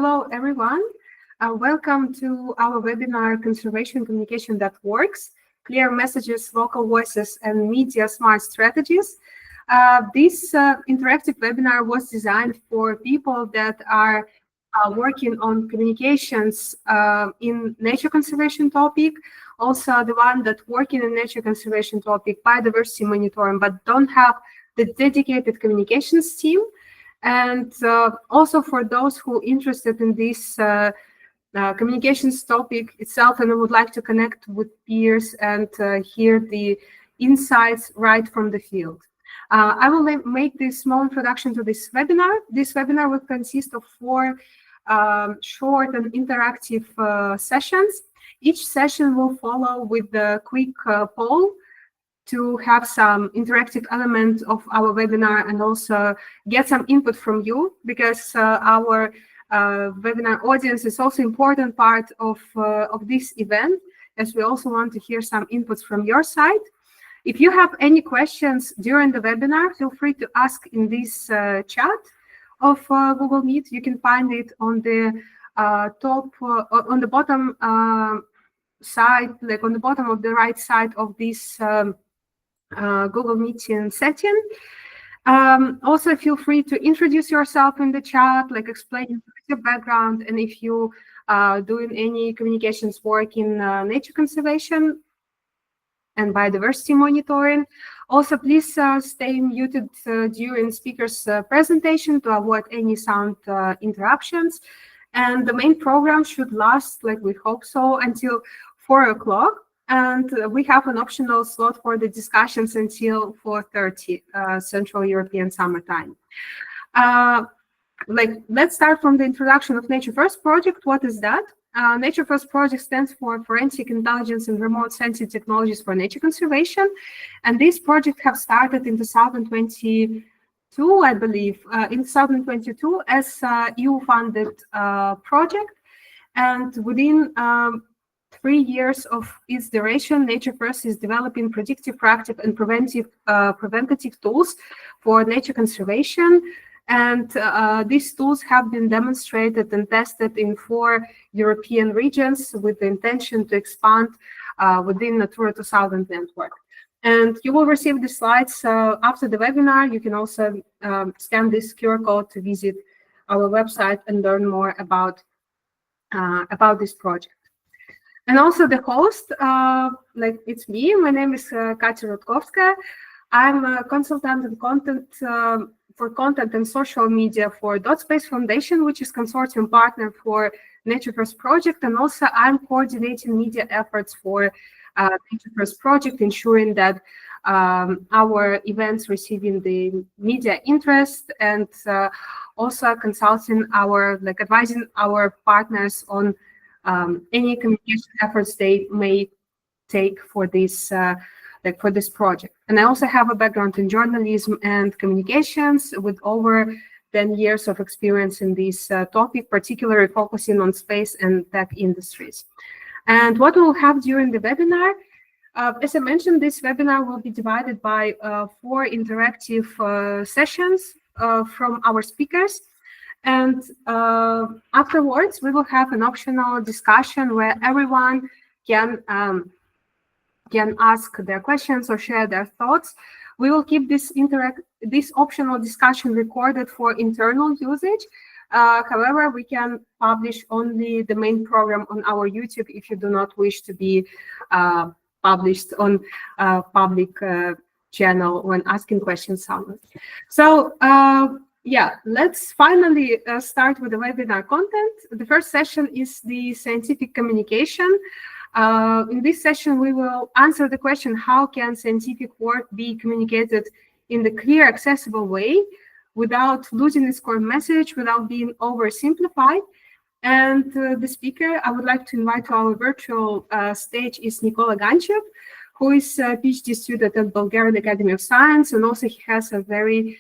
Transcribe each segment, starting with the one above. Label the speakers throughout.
Speaker 1: Hello, everyone. Welcome to our webinar, Conservation Communication That Works, Clear Messages, Local Voices, and Media Smart Strategies. This interactive webinar was designed for people that are working on communications in nature conservation topic, also the one that working in nature conservation topic, biodiversity monitoring, but don't have the dedicated communications team. And also for those who are interested in this communications topic itself and would like to connect with peers and hear the insights right from the field. I will make this small introduction to this webinar. This webinar will consist of 4 short and interactive sessions. Each session will follow with a quick poll to have some interactive element of our webinar and also get some input from you, because our webinar audience is also important part of this event, as we also want to hear some inputs from your side. If you have any questions during the webinar, feel free to ask in this chat of Google Meet. You can find it on the top, on the bottom side, like on the bottom of the right side of this Google Meeting setting. Also, feel free to introduce yourself in the chat, like explain your background, and if you are doing any communications work in nature conservation and biodiversity monitoring. Also, please stay muted during speaker's presentation to avoid any sound interruptions. And the main program should last, like we hope so, until 4 o'clock. And we have an optional slot for the discussions until 4:30 Central European Summer Time. Let's start from the introduction of Nature First project. What is that? Nature First project stands for Forensic Intelligence and Remote Sensing Technologies for Nature Conservation. And this project have started in 2022, I believe, in 2022 as EU-funded project. And within 3 years of its duration, Nature First is developing predictive, proactive, and preventative tools for nature conservation. And these tools have been demonstrated and tested in 4 European regions with the intention to expand within Natura 2000 network. And you will receive the slides after the webinar. You can also scan this QR code to visit our website and learn more about this project. And also the host, it's me. My name is Kacia Rutkouskaja. I'm a consultant in content for content and social media for dotSPACE Foundation, which is consortium partner for Nature First project. And also I'm coordinating media efforts for Nature First project, ensuring that our events receiving the media interest, and also consulting advising our partners on any communication efforts they may take for this project. And I also have a background in journalism and communications with over 10 years of experience in this topic, particularly focusing on space and tech industries. And what we'll have during the webinar, as I mentioned, this webinar will be divided by 4 interactive sessions from our speakers. And afterwards, we will have an optional discussion where everyone can ask their questions or share their thoughts. We will keep this optional discussion recorded for internal usage. However, we can publish only the main program on our YouTube if you do not wish to be published on a public channel when asking questions. So, yeah, let's finally start with the webinar content. The first session is the scientific communication. In this session, we will answer the question, how can scientific work be communicated in the clear, accessible way without losing its core message, without being oversimplified? And the speaker I would like to invite to our virtual stage is Nikola Ganchev, who is a PhD student at Bulgarian Academy of Science, and also he has a very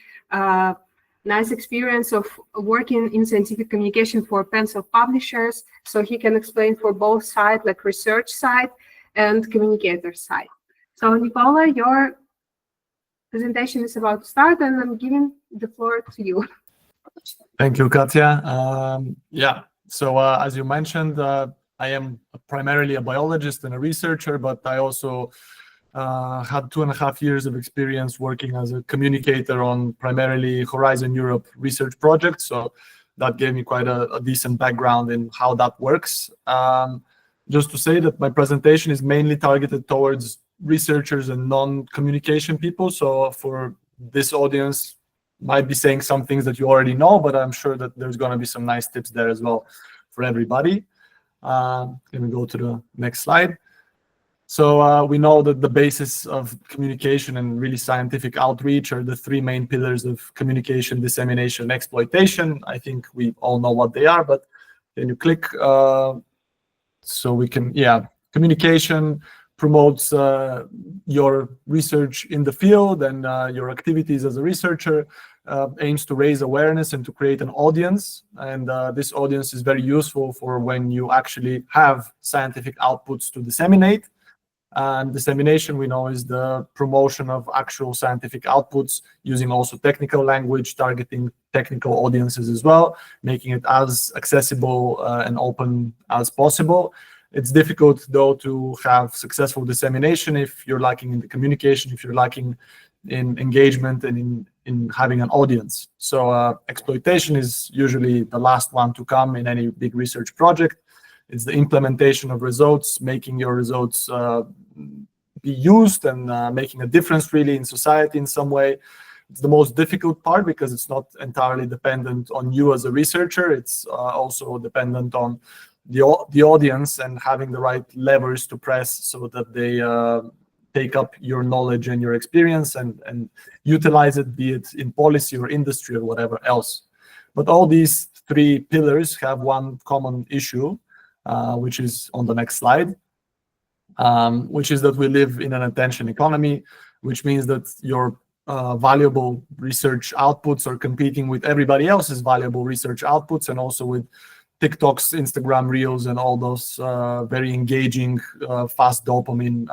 Speaker 1: nice experience of working in scientific communication for pencil publishers, so he can explain for both sides, like research side and communicator side. So Nikola, your presentation is about to start, and I'm giving the floor to you.
Speaker 2: Thank you, Kacia. Yeah, so as you mentioned, I am primarily a biologist and a researcher, but I also had 2.5 years of experience working as a communicator on primarily Horizon Europe research projects. So that gave me quite a decent background in how that works. Just to say that my presentation is mainly targeted towards researchers and non-communication people. So for this audience, might be saying some things that you already know, but I'm sure that there's going to be some nice tips there as well for everybody. Can we go to the next slide? So we know that the basis of communication and really scientific outreach are the three main pillars of communication, dissemination, and exploitation. I think we all know what they are, but can you click? So we can, yeah, communication promotes your research in the field, and your activities as a researcher aims to raise awareness and to create an audience. And this audience is very useful for when you actually have scientific outputs to disseminate. And dissemination, we know, is the promotion of actual scientific outputs using also technical language, targeting technical audiences as well, making it as accessible and open as possible. It's difficult, though, to have successful dissemination if you're lacking in the communication, if you're lacking in engagement and in having an audience. So exploitation is usually the last one to come in any big research project. It's the implementation of results, making your results be used and making a difference really in society in some way. It's the most difficult part because it's not entirely dependent on you as a researcher. It's also dependent on the audience and having the right levers to press so that they take up your knowledge and your experience and utilize it, be it in policy or industry or whatever else. But all these three pillars have one common issue, which is on the next slide, which is that we live in an attention economy, which means that your valuable research outputs are competing with everybody else's valuable research outputs, and also with TikToks, Instagram Reels, and all those very engaging, fast dopamine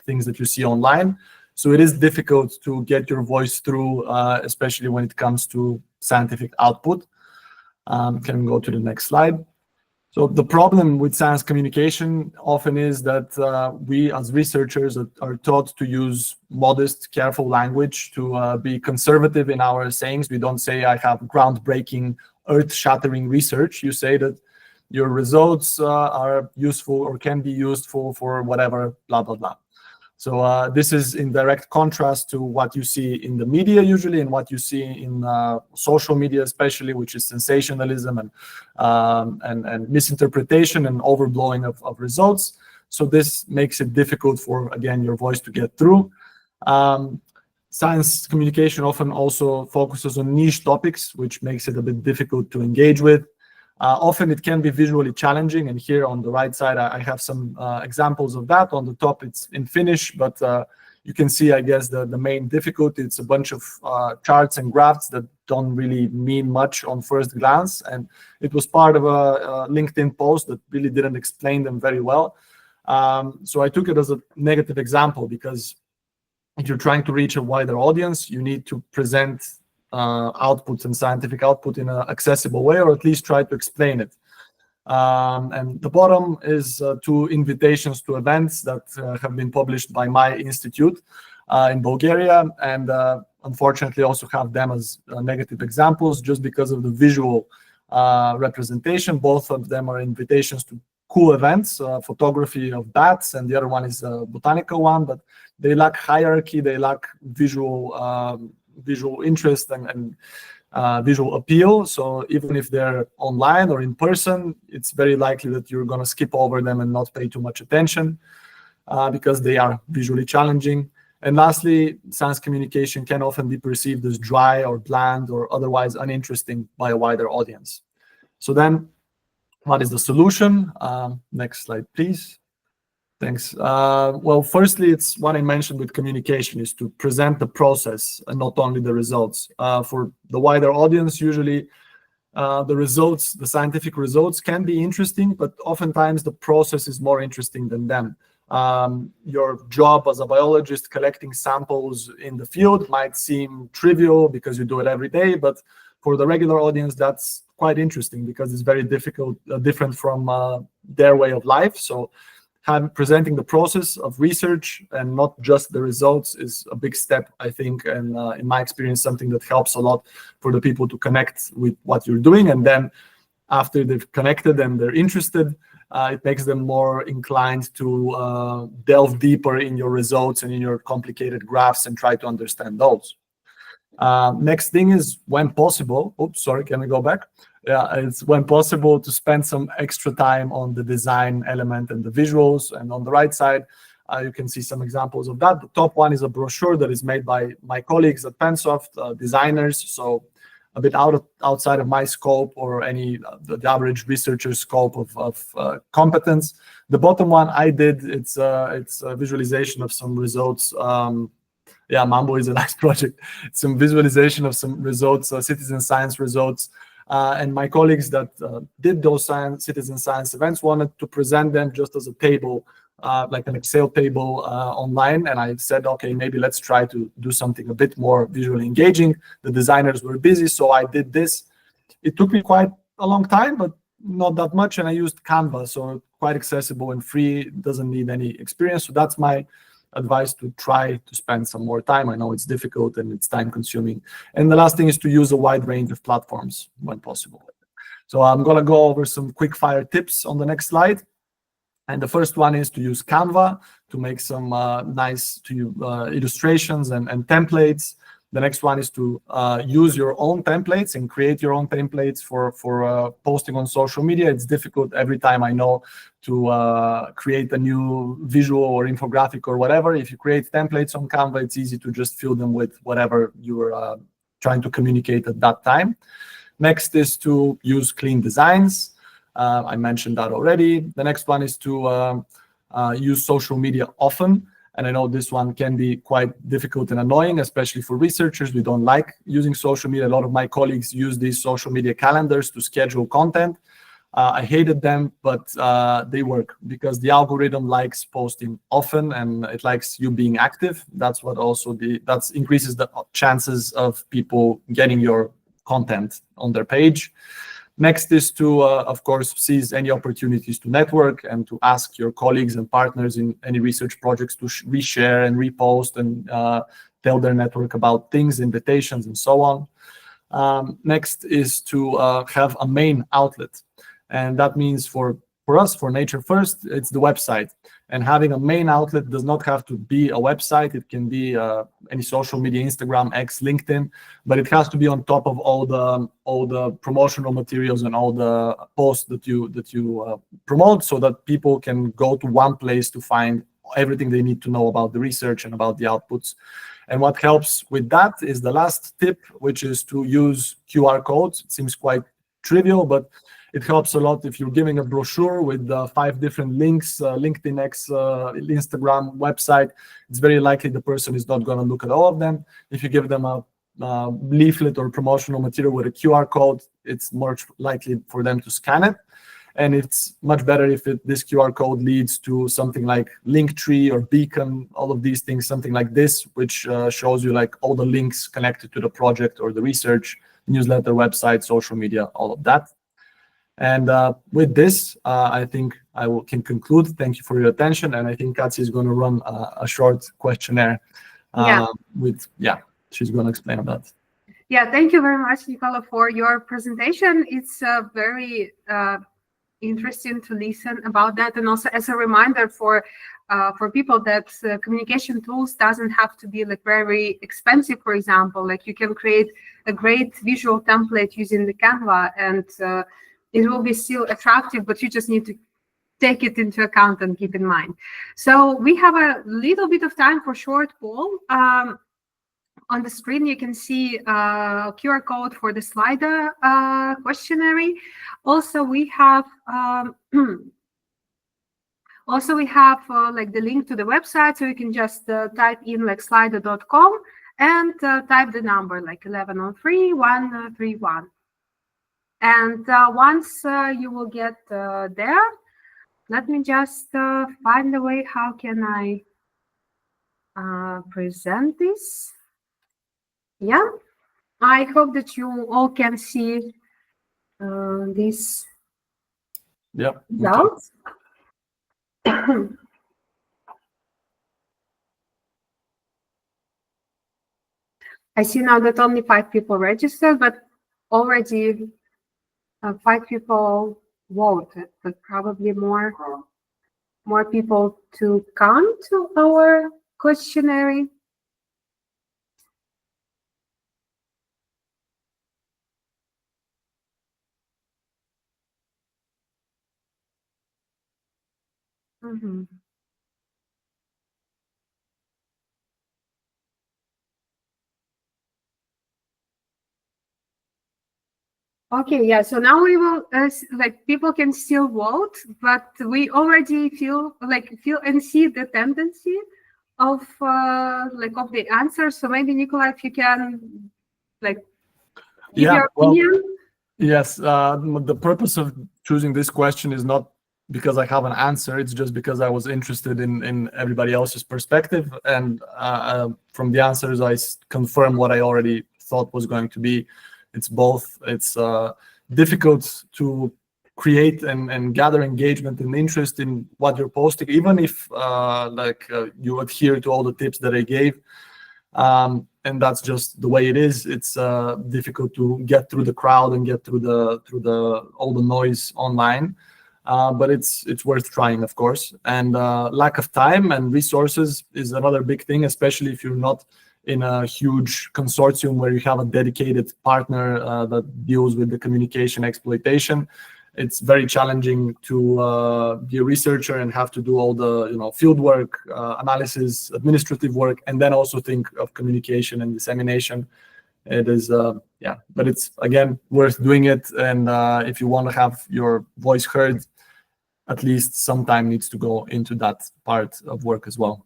Speaker 2: things that you see online. So it is difficult to get your voice through, especially when it comes to scientific output. Can we go to the next slide? So the problem with science communication often is that we as researchers are taught to use modest, careful language, to be conservative in our sayings. We don't say, I have groundbreaking, earth-shattering research. You say that your results are useful or can be useful for whatever, blah, blah, blah. So this is in direct contrast to what you see in the media usually, and what you see in social media especially, which is sensationalism and misinterpretation and overblowing of results. So this makes it difficult for, again, your voice to get through. Science communication often also focuses on niche topics, which makes it a bit difficult to engage with. Often it can be visually challenging, and here on the right side I have some examples of that. On the top it's in Finnish, but you can see, I guess, the main difficulty. It's a bunch of charts and graphs that don't really mean much on first glance, and it was part of a LinkedIn post that really didn't explain them very well. So I took it as a negative example, because if you're trying to reach a wider audience, you need to present outputs and scientific output in an accessible way, or at least try to explain it. And the bottom is 2 invitations to events that have been published by my institute in Bulgaria, and unfortunately also have them as negative examples just because of the visual representation. Both of them are invitations to cool events, photography of bats, and the other one is a botanical one, but they lack hierarchy, they lack visual interest and visual appeal. So even if they're online or in person, it's very likely that you're going to skip over them and not pay too much attention because they are visually challenging. And lastly, science communication can often be perceived as dry or bland or otherwise uninteresting by a wider audience. So then, what is the solution? Next slide, please. Thanks. Well, firstly, it's what I mentioned with communication, is to present the process and not only the results. For the wider audience, usually the results, the scientific results can be interesting, but oftentimes the process is more interesting than them. Your job as a biologist collecting samples in the field might seem trivial because you do it every day, but for the regular audience, that's quite interesting because it's very different from their way of life. So presenting the process of research and not just the results is a big step, I think, and in my experience, something that helps a lot for the people to connect with what you're doing. And then after they've connected and they're interested, it makes them more inclined to delve deeper in your results and in your complicated graphs and try to understand those. Next thing is, when possible, oops, sorry, can we go back? Yeah, it's when possible to spend some extra time on the design element and the visuals. And on the right side, you can see some examples of that. The top one is a brochure that is made by my colleagues at Pensoft, designers. So a bit outside of my scope or any the average researcher's scope of competence. The bottom one I did, it's a visualization of some results. Yeah, Mambo is a nice project. It's some visualization of some results, citizen science results. And my colleagues that did those citizen science events wanted to present them just as a table, like an Excel table online. And I said, okay, maybe let's try to do something a bit more visually engaging. The designers were busy, so I did this. It took me quite a long time, but not that much. And I used Canva, so quite accessible and free. It doesn't need any experience. So that's my advice, to try to spend some more time. I know it's difficult and it's time consuming. And the last thing is to use a wide range of platforms when possible. So I'm going to go over some quick fire tips on the next slide. And the first one is to use Canva to make some nice illustrations and templates. The next one is to use your own templates and create your own templates for posting on social media. It's difficult every time, I know, to create a new visual or infographic or whatever. If you create templates on Canva, it's easy to just fill them with whatever you're trying to communicate at that time. Next is to use clean designs. I mentioned that already. The next one is to use social media often. And I know this one can be quite difficult and annoying, especially for researchers. We don't like using social media. A lot of my colleagues use these social media calendars to schedule content. I hated them, but they work because the algorithm likes posting often and it likes you being active. That's what also that increases the chances of people getting your content on their page. Next is to, of course, seize any opportunities to network and to ask your colleagues and partners in any research projects to reshare and repost and tell their network about things, invitations, and so on. Next is to have a main outlet. And that means for us, for Nature First, it's the website. And having a main outlet does not have to be a website. It can be any social media, Instagram, X, LinkedIn, but it has to be on top of all the promotional materials and all the posts that you promote, so that people can go to one place to find everything they need to know about the research and about the outputs. And what helps with that is the last tip, which is to use QR codes. It seems quite trivial, but it helps a lot if you're giving a brochure with 5 different links, LinkedIn, X, Instagram, website. It's very likely the person is not going to look at all of them. If you give them a leaflet or promotional material with a QR code, it's more likely for them to scan it. And it's much better if this QR code leads to something like Linktree or Beacon, all of these things, something like this, which shows you like all the links connected to the project or the research, newsletter, website, social media, all of that. And with this, I think can conclude. Thank you for your attention. And I think Kacia is going to run a short questionnaire. She's going to explain on that.
Speaker 1: Yeah, thank you very much, Nikola, for your presentation. It's very interesting to listen about that. And also as a reminder for people that communication tools doesn't have to be like very expensive. For example, like you can create a great visual template using the Canva, and it will be still attractive, but you just need to take it into account and keep in mind. So we have a little bit of time for short poll. On the screen, you can see a QR code for the slider questionnaire. Also, we have like the link to the website, so you can just type in like slider.com and type the number like 1103-131. And once you will get there, let me just find a way. How can I present this? Yeah. I hope that you all can see these results. I see now that only 5 people registered, but already 5 people voted, but probably more people to come to our questionnaire. Okay, yeah, so now we will, like, people can still vote, but we already feel and see the tendency of of the answer. So maybe, Nikola, if you can, like, give your opinion.
Speaker 2: Yes, the purpose of choosing this question is not because I have an answer, it's just because I was interested in everybody else's perspective, and from the answers I confirm what I already thought was going to be. It's both. It's difficult to create and gather engagement and interest in what you're posting, even if you adhere to all the tips that I gave. And that's just the way it is. It's difficult to get through the crowd and get through all the noise online. But it's worth trying, of course. And lack of time and resources is another big thing, especially if you're not in a huge consortium where you have a dedicated partner that deals with the communication exploitation. It's very challenging to be a researcher and have to do all the field work, analysis, administrative work, and then also think of communication and dissemination. It is, but it's, again, worth doing it. And if you want to have your voice heard, at least some time needs to go into that part of work as well.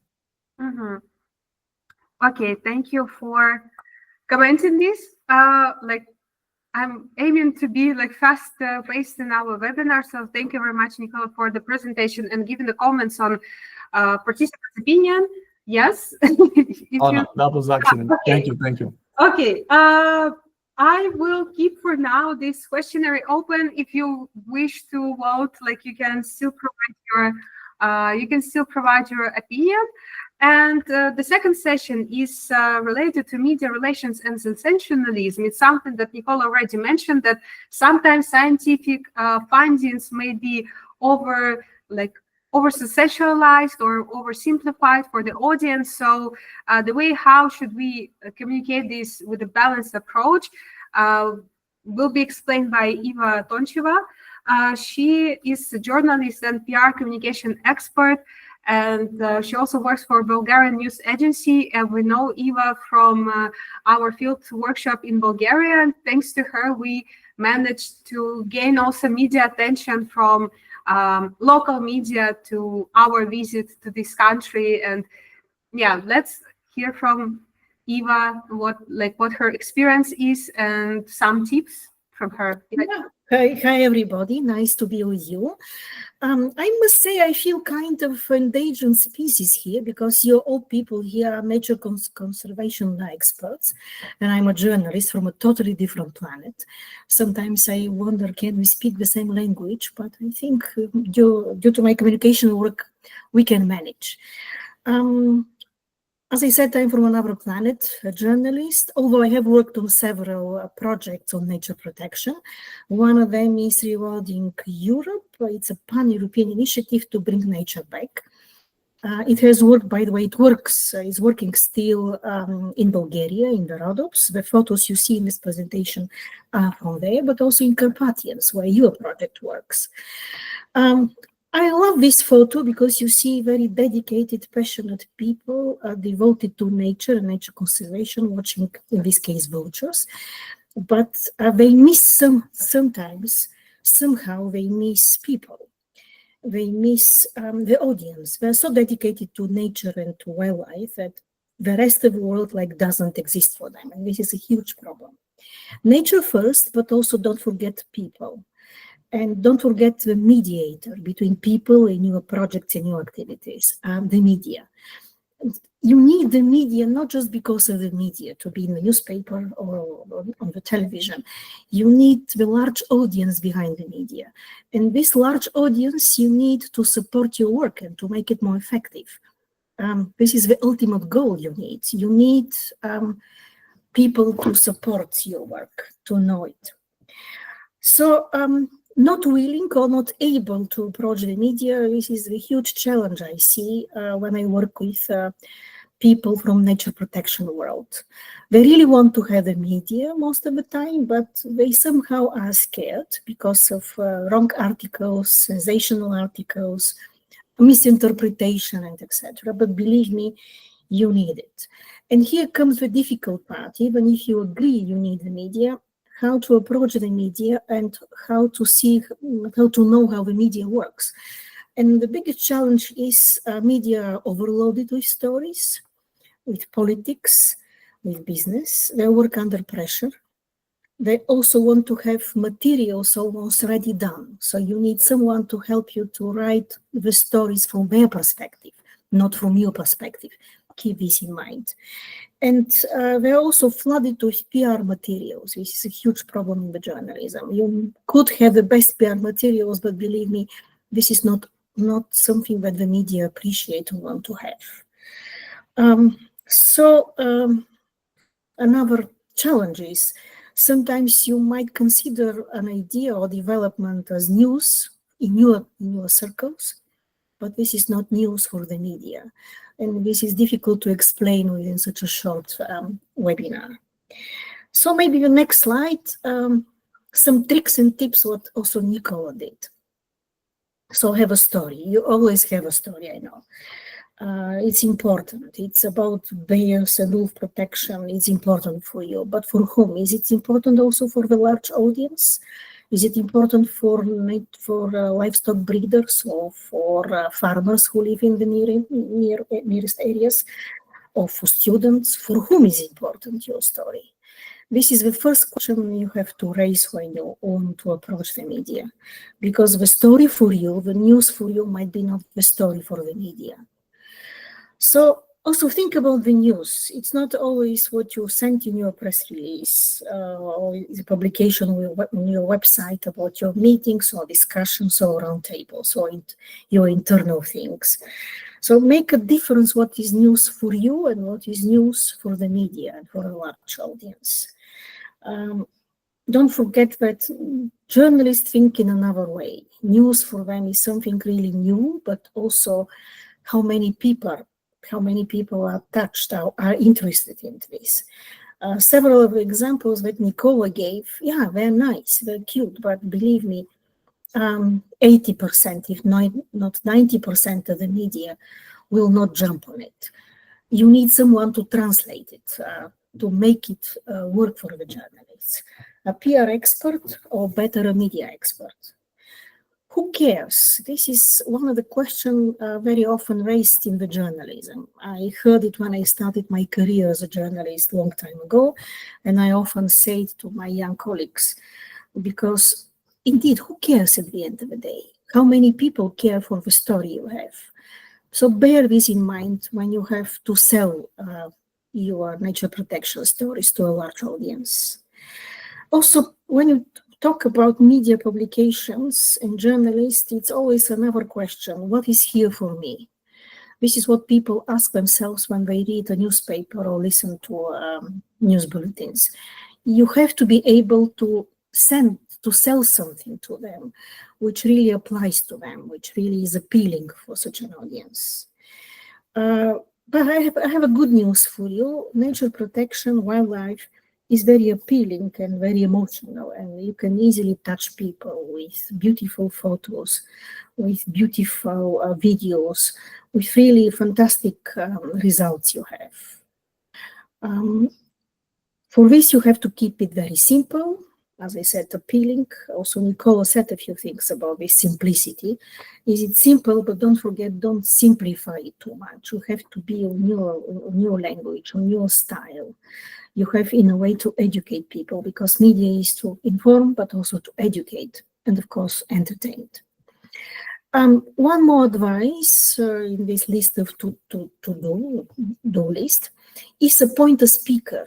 Speaker 1: Okay, thank you for commenting this. I'm aiming to be fast paced in our webinar, so thank you very much, Nikola, for the presentation and giving the comments on participants' opinion. Yes.
Speaker 2: No, that was excellent. Okay. Thank you.
Speaker 1: Okay. I will keep for now this questionnaire open. If you wish to vote, you can still provide your opinion. And the second session is related to media relations and sensationalism. It's something that Nikola already mentioned, that sometimes scientific findings may be over-sensationalized or oversimplified for the audience. So the way how should we communicate this with a balanced approach will be explained by Eva Toncheva. She is a journalist and PR communication expert, and she also works for Bulgarian news agency. And we know Eva from our field workshop in Bulgaria. And thanks to her, we managed to gain also media attention from local media to our visit to this country. And yeah, let's hear from Eva what her experience is and some tips from her.
Speaker 3: Hi everybody, nice to be with you. I must say I feel kind of endangered species here, because you're all people here are nature conservation experts, and I'm a journalist from a totally different planet. Sometimes I wonder, can we speak the same language? But I think due to my communication work, we can manage. As I said, I'm from another planet, a journalist, although I have worked on several projects on nature protection. One of them is Rewilding Europe. It's a pan-European initiative to bring nature back. It has worked, by the way, it's working still in Bulgaria, in the Rhodops. The photos you see in this presentation are from there, but also in Carpathians, where your project works. I love this photo because you see very dedicated, passionate people devoted to nature and nature conservation, watching, in this case, vultures. But they miss sometimes, somehow they miss people. They miss the audience. They're so dedicated to nature and to wildlife that the rest of the world doesn't exist for them. And this is a huge problem. Nature first, but also don't forget people. And don't forget the mediator between people and your projects and your activities, the media. you need the media not just because of the media to be in the newspaper or on the television. You need the large audience behind the media. And this large audience, you need to support your work and to make it more effective. This is the ultimate goal you need. You need people to support your work, to know it. So not willing or not able to approach the media, this is the huge challenge I see when I work with people from nature protection world. They really want to have the media most of the time, but they somehow are scared because of wrong articles, sensational articles, misinterpretation, and etc. But believe me, you need it. And here comes the difficult part. Even if you agree you need the media, how to approach the media and how to know how the media works. And the biggest challenge is media overloaded with stories, with politics, with business. They work under pressure. They also want to have materials almost ready done. So you need someone to help you to write the stories from their perspective, not from your perspective. Keep this in mind. And they're also flooded with PR materials, which is a huge problem in the journalism. You could have the best PR materials, but believe me, this is not something that the media appreciate or want to have. Another challenge is sometimes you might consider an idea or development as news in your circles, but this is not news for the media. And this is difficult to explain within such a short webinar. So maybe the next slide, some tricks and tips what also Nikola did. So have a story. You always have a story, I know. It's important. It's about bears and wolf protection. It's important for you. But for whom? Is it important also for the large audience? Is it important for livestock breeders or for farmers who live in the nearest areas, or for students? For whom is important your story? This is the first question you have to raise when you want to approach the media, because the story for you, the news for you, might be not the story for the media. So also think about the news. It's not always what you sent in your press release or the publication on your website about your meetings or discussions or roundtables or your internal things. So make a difference what is news for you and what is news for the media and for a large audience. Don't forget that journalists think in another way. News for them is something really new, but also how many people are touched, are interested in this. Several of the examples that Nikola gave, yeah, they're nice, they're cute, but believe me, 80%, if not 90% of the media will not jump on it. You need someone to translate it, to make it work for the journalists. A PR expert or better a media expert. Who cares? This is one of the questions very often raised in the journalism. I heard it when I started my career as a journalist a long time ago, and I often say it to my young colleagues, because indeed, who cares at the end of the day? How many people care for the story you have? So bear this in mind when you have to sell your nature protection stories to a large audience. Also, when you talk about media publications and journalists, it's always another question. What is here for me? This is what people ask themselves when they read a newspaper or listen to news bulletins. You have to be able to sell something to them, which really applies to them, which really is appealing for such an audience. But I have a good news for you. Nature protection, wildlife, is very appealing and very emotional, and you can easily touch people with beautiful photos, with beautiful videos, with really fantastic results you have. For this, you have to keep it very simple. As I said, appealing. Also, Nikola said a few things about this simplicity. Is it simple, but don't forget, don't simplify it too much. You have to be on your language, on your style. You have, in a way, to educate people, because media is to inform, but also to educate, and of course, entertain. One more advice in this list of to-do list is appoint a speaker.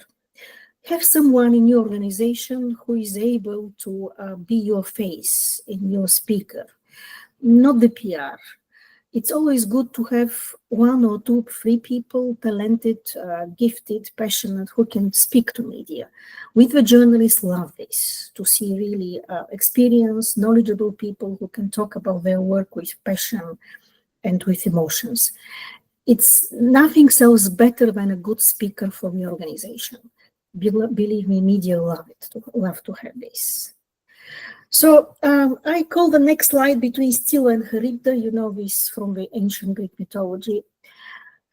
Speaker 3: Have someone in your organization who is able to be your face in your speaker, not the PR. It's always good to have 1 or 2, 3 people, talented, gifted, passionate, who can speak to media. With the journalists, love this, to see really experienced, knowledgeable people who can talk about their work with passion and with emotions. It's nothing sells better than a good speaker from your organization. Believe me, media love to have this. So I call the next slide between Scylla and Charybdis, you know this from the ancient Greek mythology,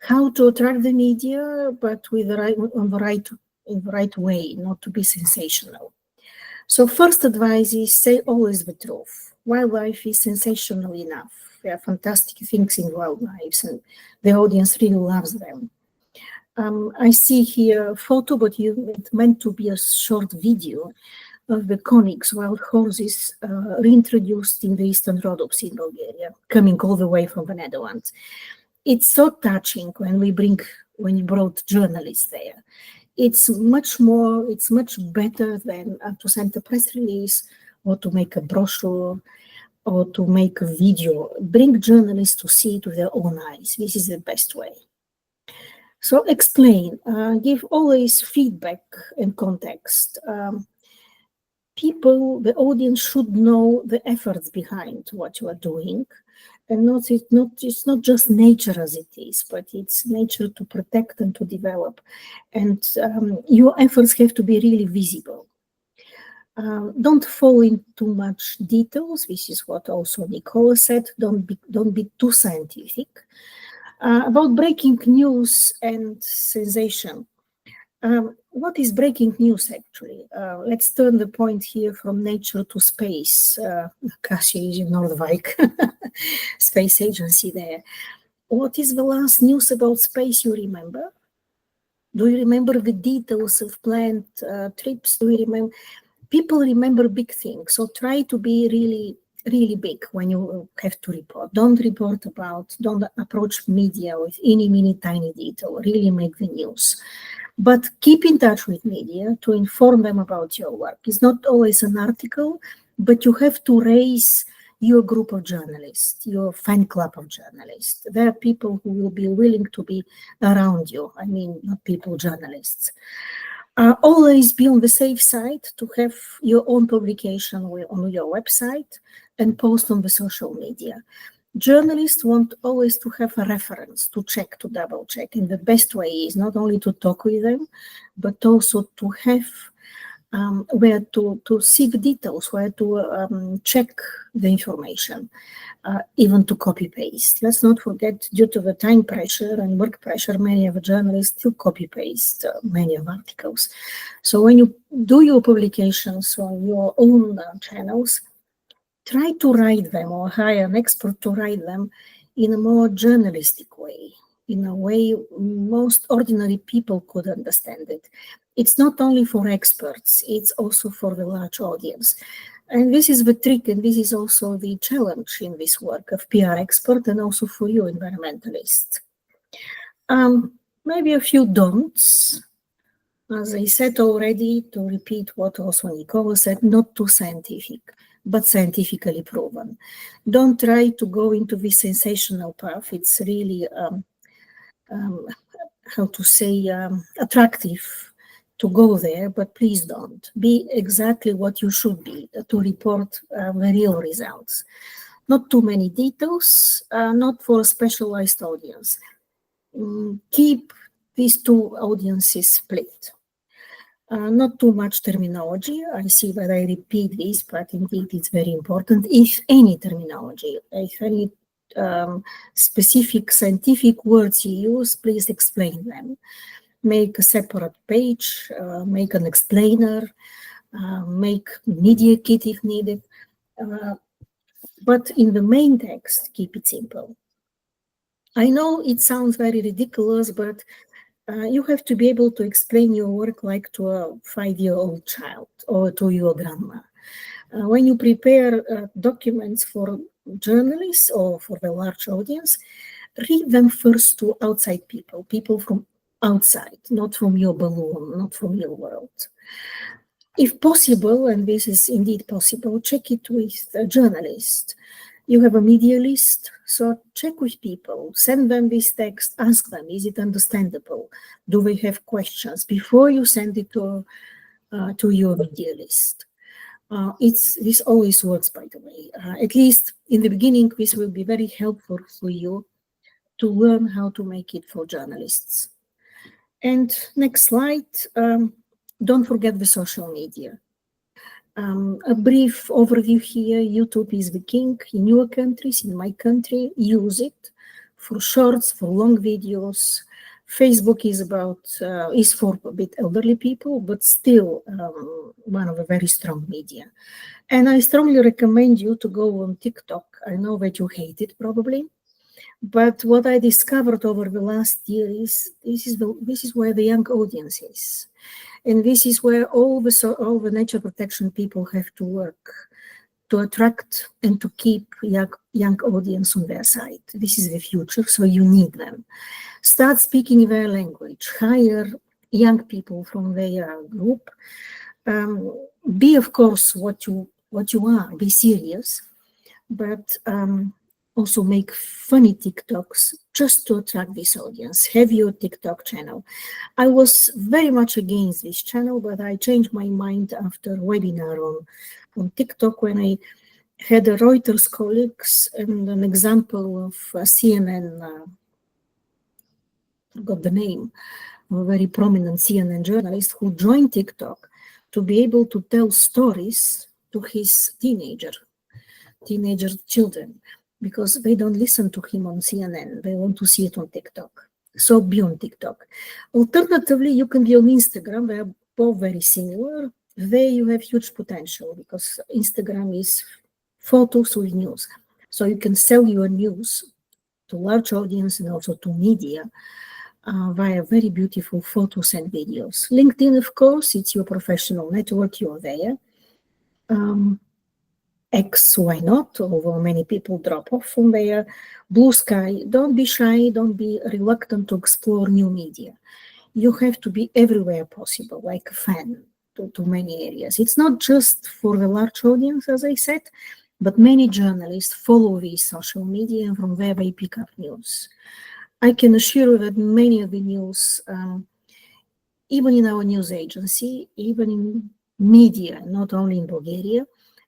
Speaker 3: how to attract the media, but with in the right way, not to be sensational. So first advice is say always the truth. Wildlife is sensational enough. There are fantastic things in wildlife, and the audience really loves them. I see here a photo, but it's meant to be a short video of the conics, wild horses reintroduced in the Eastern Rhodops in Bulgaria, coming all the way from the Netherlands. It's so touching when you brought journalists there. It's much better than to send a press release or to make a brochure or to make a video. Bring journalists to see it with their own eyes. This is the best way. So explain, give always feedback and context. The audience should know the efforts behind what you are doing, and it's not just nature as it is, but it's nature to protect and to develop, and your efforts have to be really visible. Don't fall into too much details. This is what also Nikola said. Don't be too scientific. About breaking news and sensation. What is breaking news, actually? Let's turn the point here from nature to space. Kacia is in Norway, space agency there. What is the last news about space you remember? Do you remember the details of planned trips? Do you remember? People remember big things, so try to be really big when you have to report. Don't approach media with any tiny detail. Really make the news. But keep in touch with media to inform them about your work. It's not always an article, but you have to raise your group of journalists, your fan club of journalists. There are people who will be willing to be around you. I mean, not people, journalists. Always be on the safe side to have your own publication on your website and post on the social media. Journalists want always to have a reference to check, to double check. And the best way is not only to talk with them, but also to have where to see the details, where to check the information, even to copy-paste. Let's not forget, due to the time pressure and work pressure, many of the journalists still copy-paste many of articles. So when you do your publications on your own channels, try to write them or hire an expert to write them in a more journalistic way, in a way most ordinary people could understand it. It's not only for experts, it's also for the large audience. And this is the trick, and this is also the challenge in this work of PR expert and also for you environmentalists. Maybe a few don'ts. As I said already, to repeat what also Nikola said, not too scientific, but scientifically proven. Don't try to go into this sensational path. It's really, attractive to go there, but please don't. Be exactly what you should be to report the real results. Not too many details, not for a specialized audience. Keep these two audiences split. Not too much terminology. I see that I repeat this, but indeed it's very important. If any terminology, if any specific scientific words you use, please explain them. Make a separate page, make an explainer, make media kit if needed. But in the main text, keep it simple. I know it sounds very ridiculous, but you have to be able to explain your work like to a 5-year-old child or to your grandma. When you prepare documents for journalists or for the large audience, read them first to outside people, people from outside, not from your balloon, not from your world. If possible, and this is indeed possible, check it with a journalist. You have a media list, so check with people, send them this text, ask them, is it understandable? Do they have questions before you send it to your media list? This always works, by the way. At least in the beginning, this will be very helpful for you to learn how to make it for journalists. And next slide, don't forget the social media. A brief overview here, YouTube is the king in your countries, in my country, use it for shorts, for long videos. Facebook is for a bit elderly people, but still one of a very strong media. And I strongly recommend you to go on TikTok. I know that you hate it probably, but what I discovered over the last year is this is where the young audience is. And this is where all the nature protection people have to work to attract and to keep young audience on their side. This is the future, so you need them. Start speaking their language, hire young people from their group. Be, of course, what you are, be serious, but also make funny TikToks just to attract this audience. Have your TikTok channel. I was very much against this channel, but I changed my mind after a webinar on TikTok when I had a Reuters colleagues and an example of CNN, I got the name, a very prominent CNN journalist who joined TikTok to be able to tell stories to his teenager children, because they don't listen to him on CNN. They want to see it on TikTok. So be on TikTok. Alternatively, you can be on Instagram. They are both very similar. There you have huge potential because Instagram is photos with news. So you can sell your news to large audience and also to media via very beautiful photos and videos. LinkedIn, of course, it's your professional network. You're there. X, why not? Although many people drop off from there. Blue Sky, don't be shy, don't be reluctant to explore new media. You have to be everywhere possible, like a fan to many areas. It's not just for the large audience, as I said, but many journalists follow these social media and from there they pick up news. I can assure you that many of the news, even in our news agency, even in media, not only in Bulgaria,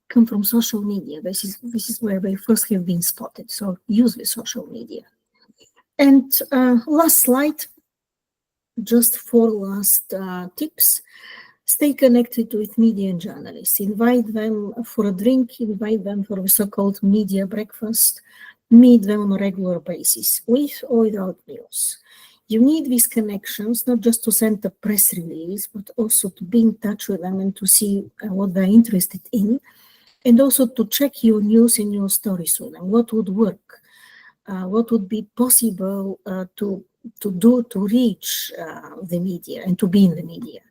Speaker 3: come from social media. This is where they first have been spotted. So use the social media. And last slide, just 4 last tips. Stay connected with media and journalists. Invite them for a drink, invite them for a so-called media breakfast, meet them on a regular basis, with or without news. You need these connections, not just to send a press release, but also to be in touch with them and to see what they're interested in. And also to check your news and your stories with them. What would work? What would be possible to do to reach the media and to be in the media?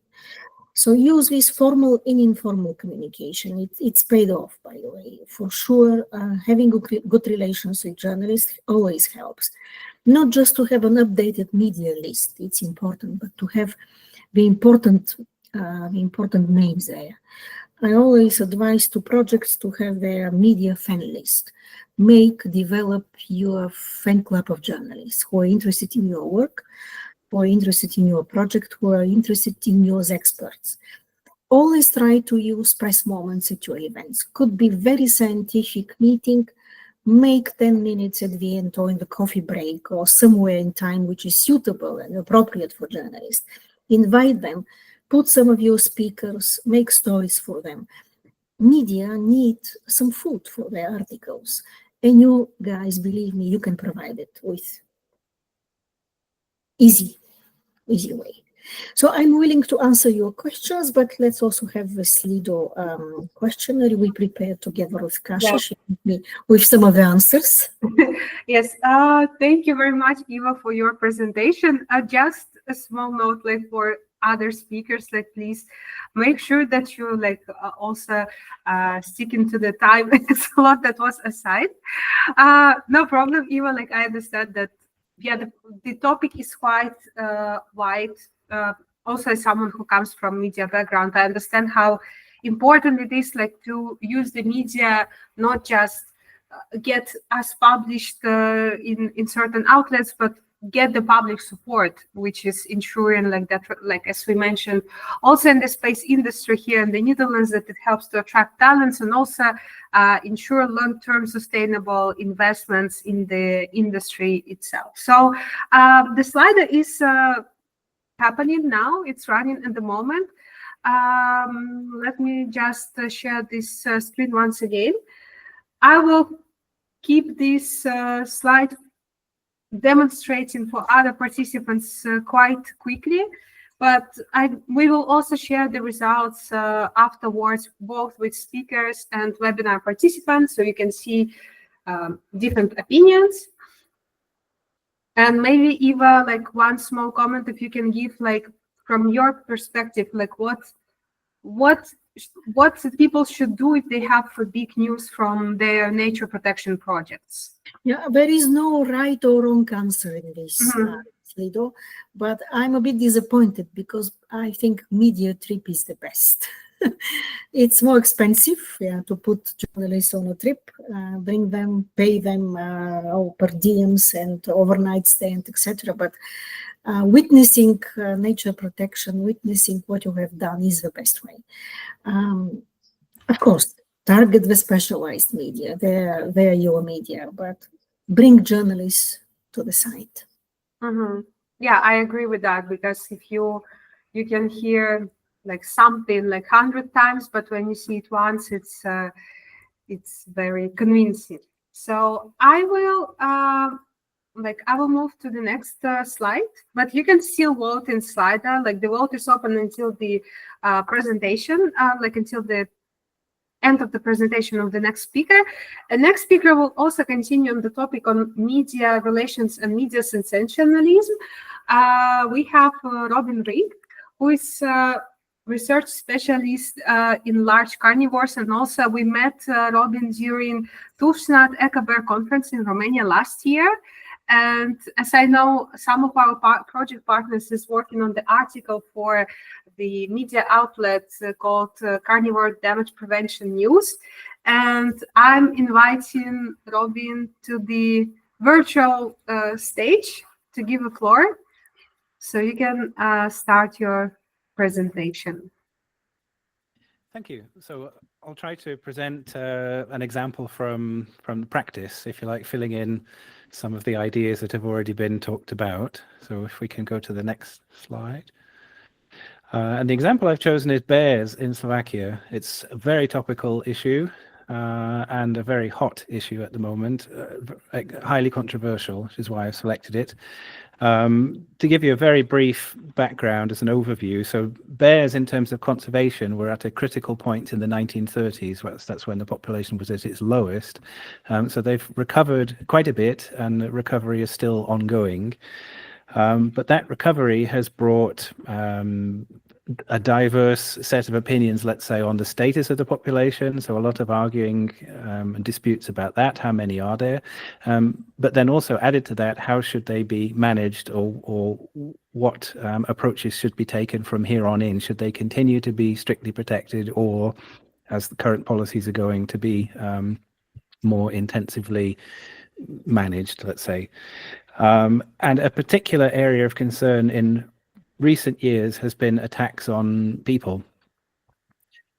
Speaker 3: So use this formal and informal communication. It's paid off, by the way. For sure, having good relations with journalists always helps. Not just to have an updated media list, it's important, but to have the important names there. I always advise to projects to have their media fan list. Develop your fan club of journalists who are interested in your work, who are interested in your project, who are interested in you as experts. Always try to use press moments at your events. Could be very scientific meeting. Make 10 minutes at the end or in the coffee break or somewhere in time which is suitable and appropriate for journalists. Invite them. Put some of your speakers, make stories for them. Media need some food for their articles. And you guys, believe me, you can provide it with easy way. So I'm willing to answer your questions, but let's also have this Lido questionnaire we prepared together with Kacia. She helped me with some of the answers.
Speaker 1: Yes, thank you very much, Eva, for your presentation. Just a small note, like for other speakers, like please make sure that you like also sticking to the time slot that was assigned. No problem, Eva. Like I understand that, yeah, the topic is quite wide. Also, as someone who comes from media background, I understand how important it is, like to use the media, not just get us published in certain outlets, but get the public support, which is ensuring like that, like as we mentioned, also in the space industry here in the Netherlands, that it helps to attract talents and also ensure long-term sustainable investments in the industry itself. So the slide is happening now, it's running at the moment. Let me just share this screen once again. I will keep this slide demonstrating for other participants quite quickly, but we will also share the results afterwards, both with speakers and webinar participants, so you can see different opinions. And maybe Eva, like one small comment, if you can give, like from your perspective, like what people should do if they have big news from their nature protection projects.
Speaker 3: Yeah, there is no right or wrong answer in this, Lido, but I'm a bit disappointed because I think media trip is the best. It's more expensive, yeah, to put journalists on a trip, bring them, pay them per diems and overnight stay and etc. But witnessing nature protection, witnessing what you have done is the best way. Of course, target the specialized media, they're your media, but bring journalists to the site.
Speaker 1: Yeah, I agree with that, because if you can hear like something like 100 times, but when you see it once, it's very convincing. So I will move to the next slide, but you can still vote in Slido. Like the vote is open until the presentation, like until the end of the presentation of the next speaker. And next speaker will also continue on the topic on media relations and media sensationalism. We have Robin Rigg, who is research specialist in large carnivores, and also we met Robin during Tușnad Ecobear conference in Romania last year. And as I know, some of our project partners is working on the article for the media outlet called Carnivore Damage Prevention News. And I'm inviting Robin to the virtual stage to give a floor. So you can start your presentation.
Speaker 4: Thank you. So I'll try to present an example from practice, if you like, filling in some of the ideas that have already been talked about. So if we can go to the next slide. And the example I've chosen is bears in Slovakia. It's a very topical issue and a very hot issue at the moment, highly controversial, which is why I've selected it. To give you a very brief background as an overview, so bears in terms of conservation were at a critical point in the 1930s. That's when the population was at its lowest. So they've recovered quite a bit, and the recovery is still ongoing. But that recovery has brought a diverse set of opinions, let's say, on the status of the population. So a lot of arguing and disputes about that. How many are there? But then also added to that, how should they be managed, or what approaches should be taken from here on in? Should they continue to be strictly protected, or, as the current policies are going, to be more intensively managed, let's say? And a particular area of concern in recent years has been attacks on people.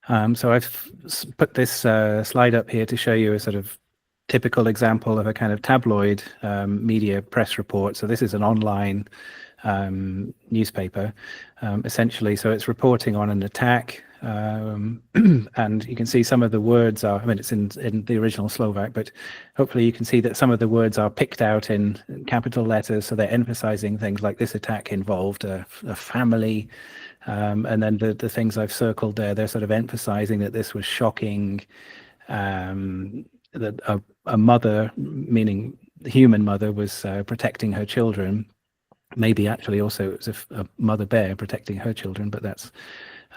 Speaker 4: So I've put this slide up here to show you a sort of typical example of a kind of tabloid media press report. So this is an online newspaper, essentially. So it's reporting on an attack. And you can see some of the words are, I mean, it's in the original Slovak, but hopefully you can see that some of the words are picked out in capital letters. So they're emphasizing things like this attack involved a family. And then the things I've circled there, they're sort of emphasizing that this was shocking, that a mother, meaning the human mother, was protecting her children. Maybe actually also it was a mother bear protecting her children, but that's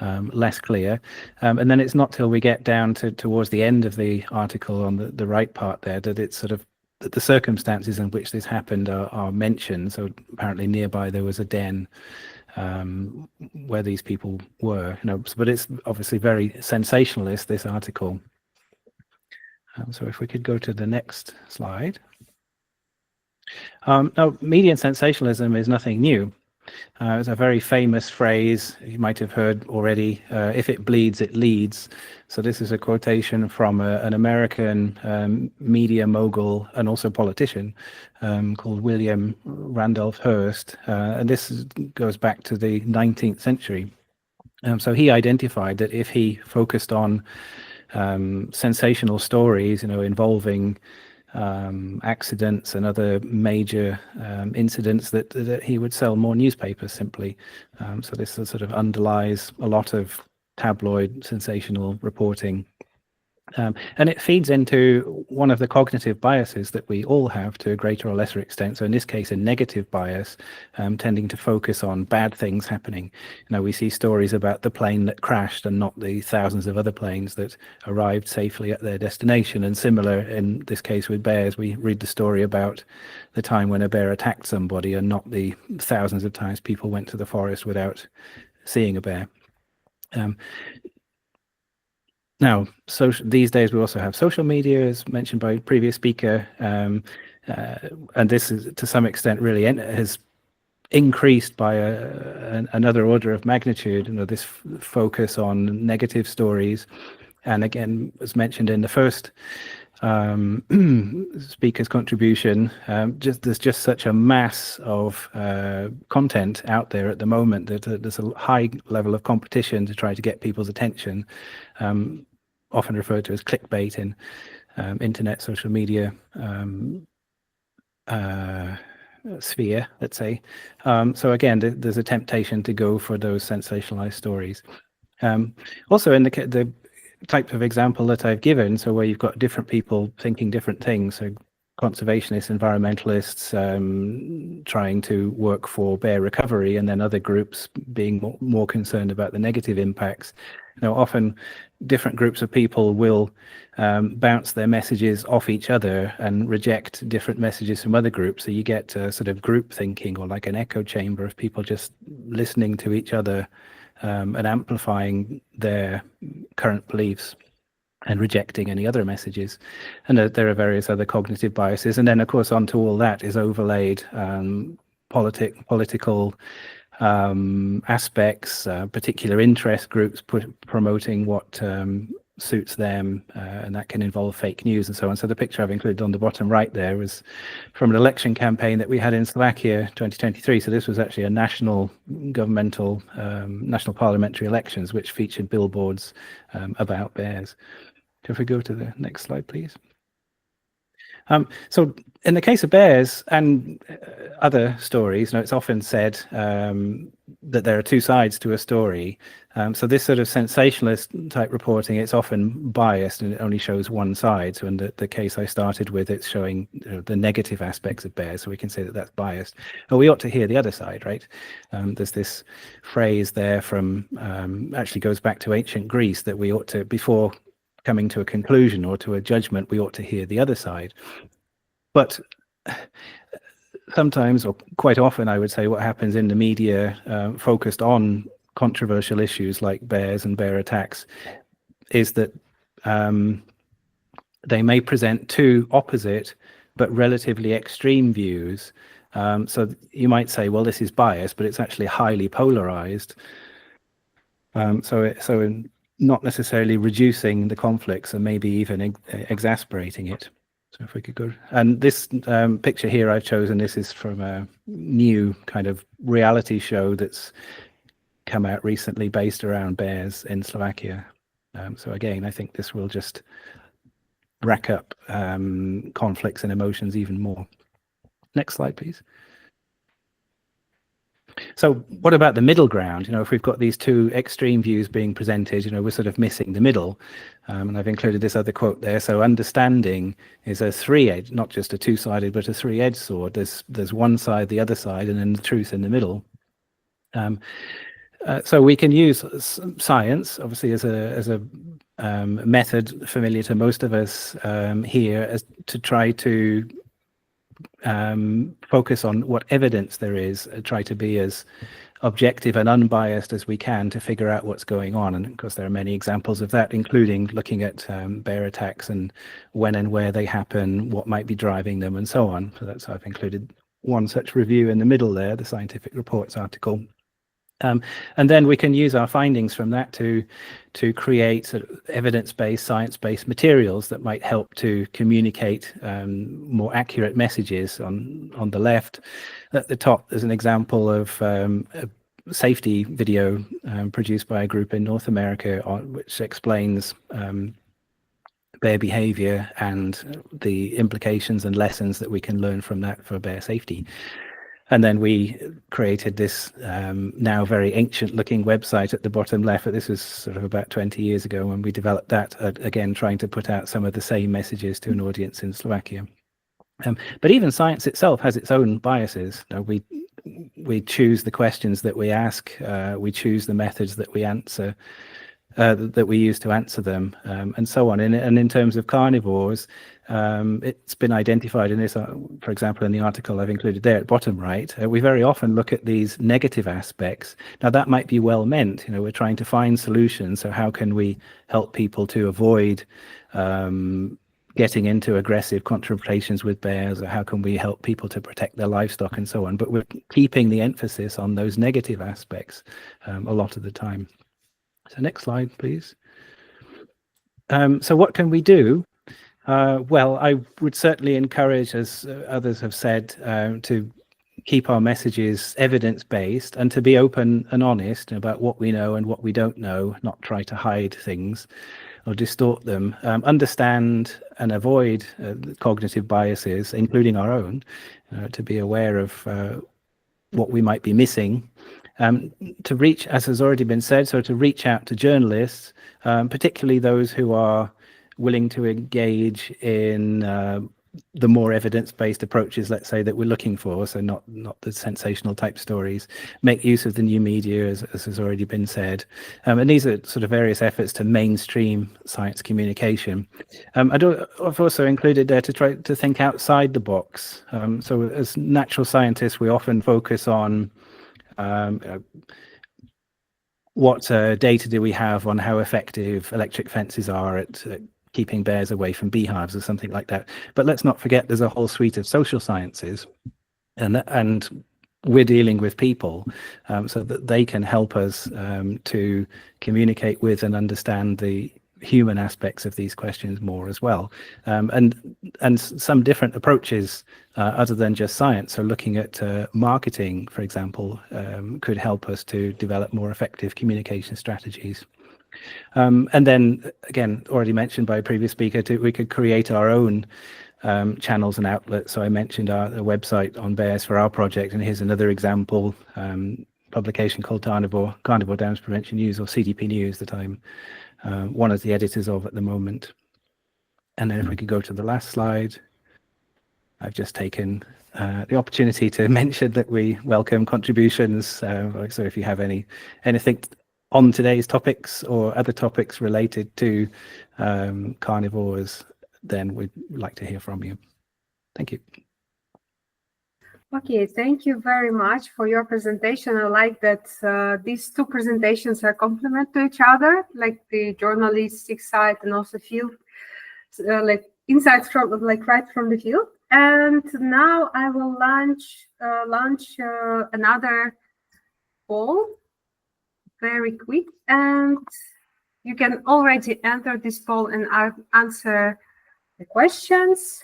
Speaker 4: less clear. And then it's not till we get down towards the end of the article on the right part there that it's sort of that the circumstances in which this happened are mentioned. So apparently nearby there was a den where these people were, but it's obviously very sensationalist, this article. So if we could go to the next slide. Now, media and sensationalism is nothing new. It's a very famous phrase you might have heard already, if it bleeds, it leads. So this is a quotation from an American media mogul and also politician called William Randolph Hearst. And this goes back to the 19th century. So he identified that if he focused on sensational stories, involving accidents and other major incidents, that he would sell more newspapers simply. So this sort of underlies a lot of tabloid sensational reporting. And it feeds into one of the cognitive biases that we all have to a greater or lesser extent. So in this case, a negative bias, tending to focus on bad things happening. We see stories about the plane that crashed and not the thousands of other planes that arrived safely at their destination. And similar in this case with bears, we read the story about the time when a bear attacked somebody and not the thousands of times people went to the forest without seeing a bear. Now, these days we also have social media, as mentioned by a previous speaker, and this is to some extent really has increased by another order of magnitude. This focus on negative stories, and again, as mentioned in the first speaker's contribution, there's just such a mass of content out there at the moment that there's a high level of competition to try to get people's attention, often referred to as clickbait in internet social media sphere, let's say. So again, there's a temptation to go for those sensationalized stories. Also in the type of example that I've given, so where you've got different people thinking different things, so conservationists, environmentalists trying to work for bear recovery, and then other groups being more concerned about the negative impacts. Often different groups of people will bounce their messages off each other and reject different messages from other groups. So you get sort of group thinking, or like an echo chamber of people just listening to each other and amplifying their current beliefs and rejecting any other messages. And there are various other cognitive biases. And then, of course, onto all that is overlaid political aspects, particular interest groups promoting what suits them, and that can involve fake news and so on. So the picture I've included on the bottom right there was from an election campaign that we had in Slovakia 2023. So this was actually a national governmental, national parliamentary elections, which featured billboards about bears. So if we go to the next slide, please. So in the case of bears and other stories, it's often said that there are two sides to a story. So this sort of sensationalist type reporting, it's often biased and it only shows one side. So in the case I started with, it's showing the negative aspects of bears. So we can say that that's biased. But we ought to hear the other side, right? There's this phrase there from, actually goes back to ancient Greece, that we ought to, before coming to a conclusion or to a judgment, we ought to hear the other side. But sometimes, or quite often, I would say, what happens in the media focused on controversial issues like bears and bear attacks is that they may present two opposite but relatively extreme views. So you might say, well, this is biased, but it's actually highly polarized. So not necessarily reducing the conflicts and maybe even exasperating it. So if we could go, and this picture here I've chosen, this is from a new kind of reality show that's come out recently based around bears in Slovakia. So again, I think this will just rack up conflicts and emotions even more. Next slide, please. So what about the middle ground? If we've got these two extreme views being presented, we're sort of missing the middle. And I've included this other quote there. So understanding is a three-edged, not just a two-sided, but a three-edged sword. There's one side, the other side, and then the truth in the middle. So we can use science, obviously, as a method familiar to most of us here, as to try to focus on what evidence there is, try to be as objective and unbiased as we can to figure out what's going on. And of course, there are many examples of that, including looking at bear attacks and when and where they happen, what might be driving them, and so on. So that's, I've included one such review in the middle there, the Scientific Reports article. And then we can use our findings from that to create sort of evidence-based, science-based materials that might help to communicate more accurate messages. On the left, at the top, there's an example of a safety video produced by a group in North America, which explains bear behavior and the implications and lessons that we can learn from that for bear safety. And then we created this now very ancient looking website at the bottom left. This was sort of about 20 years ago when we developed that, again, trying to put out some of the same messages to an audience in Slovakia. But even science itself has its own biases. We choose the questions that we ask, we choose the methods that we answer, that we use to answer them, and so on. And in terms of carnivores, it's been identified in this, for example, in the article I've included there at bottom right, we very often look at these negative aspects. Now, that might be well meant. We're trying to find solutions. So how can we help people to avoid getting into aggressive confrontations with bears, or how can we help people to protect their livestock and so on? But we're keeping the emphasis on those negative aspects a lot of the time. So next slide, please. So what can we do? Well, I would certainly encourage, as others have said, to keep our messages evidence-based and to be open and honest about what we know and what we don't know, not try to hide things or distort them. Understand and avoid cognitive biases, including our own, to be aware of what we might be missing. To reach, as has already been said, so to reach out to journalists, particularly those who are willing to engage in the more evidence-based approaches, let's say, that we're looking for, so not the sensational type stories, make use of the new media, as has already been said. And these are sort of various efforts to mainstream science communication. I've also included there to try to think outside the box. So as natural scientists, we often focus on what data do we have on how effective electric fences are at keeping bears away from beehives or something like that. But let's not forget there's a whole suite of social sciences, and we're dealing with people, so that they can help us to communicate with and understand the human aspects of these questions more as well, and some different approaches other than just science. So looking at marketing, for example, could help us to develop more effective communication strategies. And then, again, already mentioned by a previous speaker, we could create our own channels and outlets. So I mentioned our website on bears for our project, and here's another example, publication called Carnivore Damage Prevention News, or CDP News, that I'm one of the editors of at the moment. And then if we could go to the last slide, I've just taken the opportunity to mention that we welcome contributions. So if you have anything on today's topics or other topics related to carnivores, then we'd like to hear from you. Thank you.
Speaker 1: Okay, thank you very much for your presentation. I like that these two presentations are complement to each other, like the journalistic side and also field, like insights from right from the field. And now I will launch another poll very quick, and you can already enter this poll and answer the questions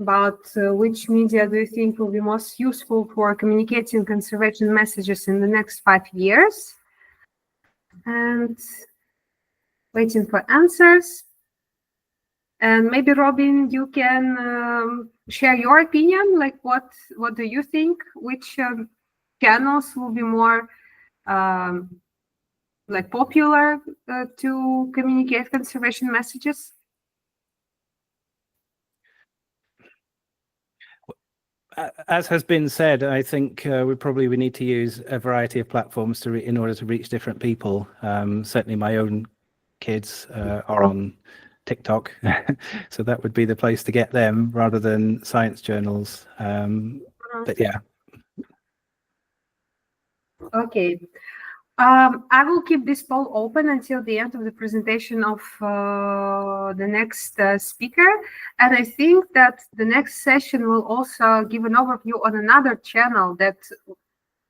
Speaker 1: about which media do you think will be most useful for communicating conservation messages in the next 5 years. And waiting for answers. And maybe Robin, you can share your opinion. Like, what do you think? Which channels will be more like popular to communicate conservation messages?
Speaker 4: As has been said, I think we need to use a variety of platforms in order to reach different people. Certainly, my own kids are on TikTok, so that would be the place to get them rather than science journals. But yeah.
Speaker 1: Okay. I will keep this poll open until the end of the presentation of the next speaker. And I think that the next session will also give an overview on another channel that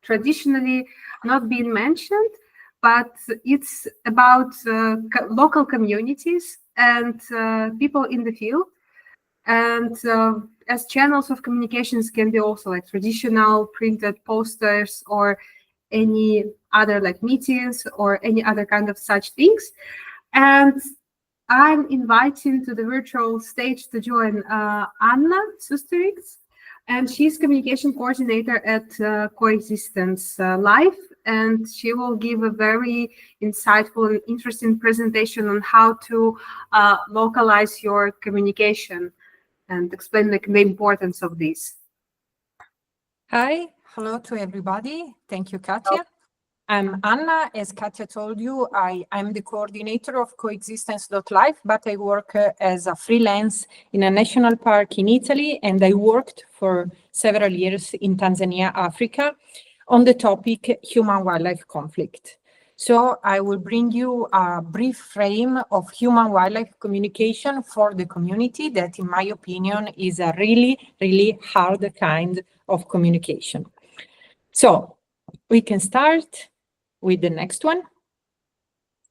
Speaker 1: traditionally not been mentioned, but it's about local communities and people in the field. And as channels of communications can be also like traditional printed posters or any other like meetings or any other kind of such things. And I'm inviting to the virtual stage to join Anna Sustersic, and she's communication coordinator at coexistence.life, and she will give a very insightful and interesting presentation on how to localize your communication and explain like the importance of this.
Speaker 5: Hi, hello to everybody. Thank you, Kacia. I'm Anna. As Kacia told you, I'm the coordinator of coexistence.life, but I work as a freelance in a national park in Italy, and I worked for several years in Tanzania, Africa, on the topic human-wildlife conflict. So I will bring you a brief frame of human-wildlife communication for the community that, in my opinion, is a really, really hard kind of communication. So we can start with the next one.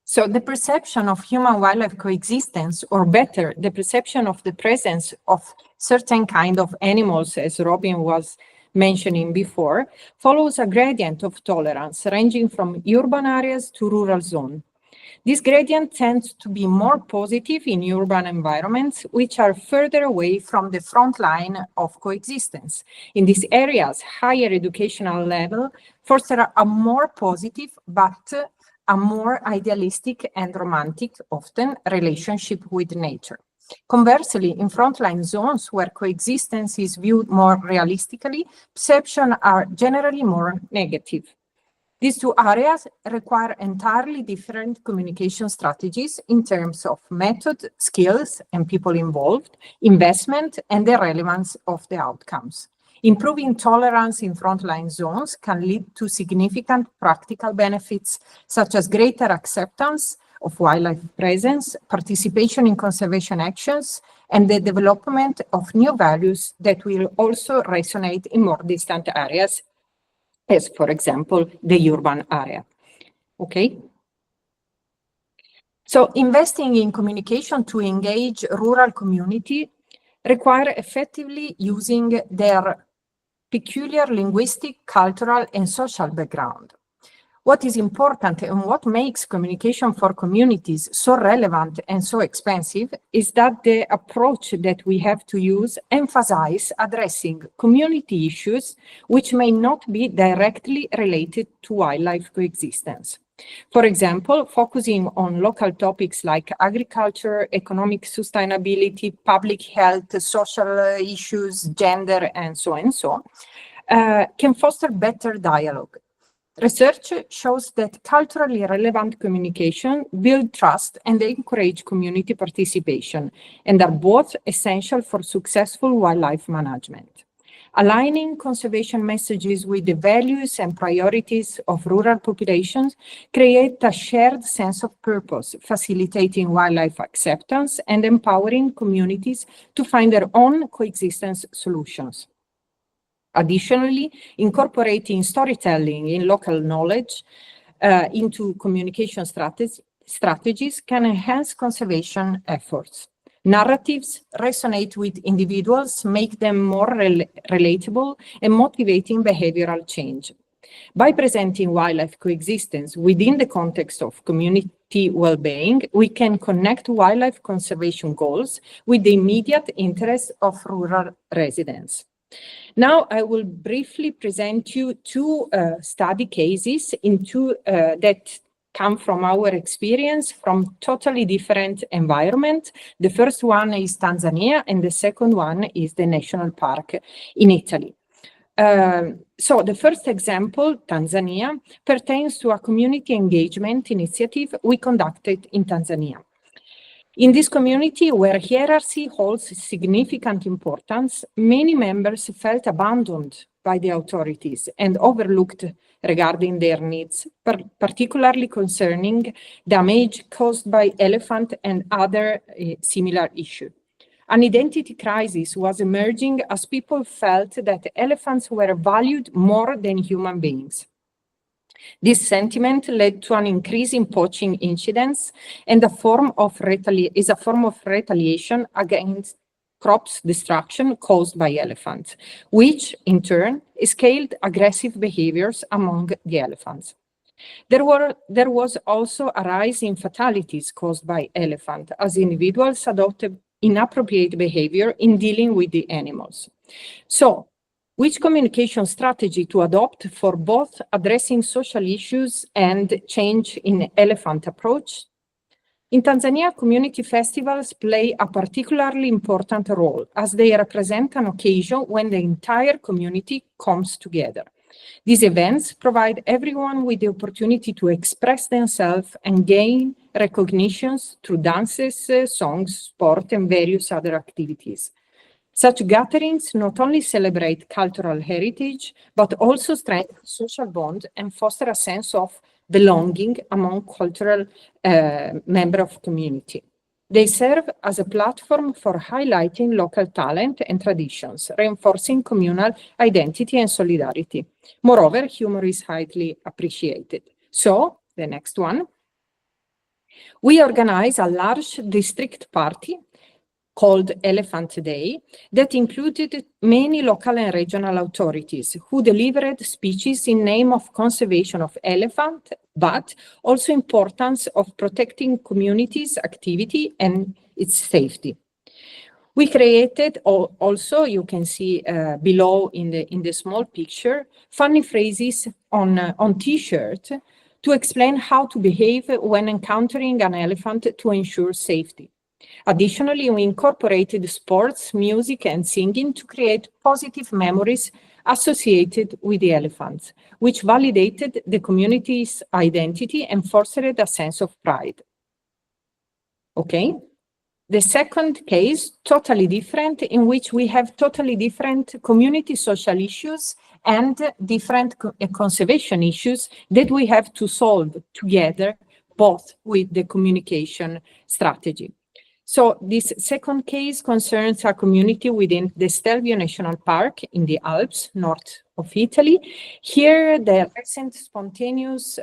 Speaker 5: So the perception of human-wildlife coexistence, or better, the perception of the presence of certain kind of animals, as Robin was mentioning before, follows a gradient of tolerance ranging from urban areas to rural zones. This gradient tends to be more positive in urban environments, which are further away from the front line of coexistence. In these areas, higher educational level foster a more positive, but a more idealistic and romantic, often, relationship with nature. Conversely, in frontline zones where coexistence is viewed more realistically, perceptions are generally more negative. These two areas require entirely different communication strategies in terms of method, skills, and people involved, investment, and the relevance of the outcomes. Improving tolerance in frontline zones can lead to significant practical benefits, such as greater acceptance of wildlife presence, participation in conservation actions, and the development of new values that will also resonate in more distant areas, as, for example, the urban area. Okay? So investing in communication to engage rural community require effectively using their peculiar linguistic, cultural, and social background. What is important and what makes communication for communities so relevant and so expensive is that the approach that we have to use emphasizes addressing community issues which may not be directly related to wildlife coexistence. For example, focusing on local topics like agriculture, economic sustainability, public health, social issues, gender, and so on, can foster better dialogue. Research shows that culturally relevant communication build trust and encourage community participation, and are both essential for successful wildlife management. Aligning conservation messages with the values and priorities of rural populations create a shared sense of purpose, facilitating wildlife acceptance and empowering communities to find their own coexistence solutions. Additionally, incorporating storytelling in local knowledge into communication strategies can enhance conservation efforts. Narratives resonate with individuals, make them more relatable, and motivating behavioral change. By presenting wildlife coexistence within the context of community well-being, we can connect wildlife conservation goals with the immediate interests of rural residents. Now, I will briefly present you two study cases that come from our experience from totally different environment. The first one is Tanzania, and the second one is the national park in Italy. So the first example, Tanzania, pertains to a community engagement initiative we conducted in Tanzania. In this community, where hierarchy holds significant importance, many members felt abandoned by the authorities and overlooked regarding their needs, particularly concerning damage caused by elephant and other similar issues. An identity crisis was emerging as people felt that elephants were valued more than human beings. This sentiment led to an increase in poaching incidents and is a form of retaliation against crops destruction caused by elephants, which in turn scaled aggressive behaviors among the elephants. There was also a rise in fatalities caused by elephant as individuals adopted inappropriate behavior in dealing with the animals. So, which communication strategy to adopt for both addressing social issues and change in elephant approach? In Tanzania, community festivals play a particularly important role as they represent an occasion when the entire community comes together. These events provide everyone with the opportunity to express themselves and gain recognitions through dances, songs, sport, and various other activities. Such gatherings not only celebrate cultural heritage, but also strengthen social bonds and foster a sense of belonging among cultural members of community. They serve as a platform for highlighting local talent and traditions, reinforcing communal identity and solidarity. Moreover, humor is highly appreciated. So, the next one. We organize a large district party called Elephant Day that included many local and regional authorities who delivered speeches in name of conservation of elephant, but also importance of protecting communities' activity and its safety. We created also, you can see below in the small picture, funny phrases on T-shirt to explain how to behave when encountering an elephant to ensure safety. Additionally, we incorporated sports, music, and singing to create positive memories associated with the elephants, which validated the community's identity and fostered a sense of pride. Okay. The second case, totally different, in which we have totally different community social issues and different conservation issues that we have to solve together, both with the communication strategy. So this second case concerns a community within the Stelvio National Park in the Alps, north of Italy. Here, the recent spontaneous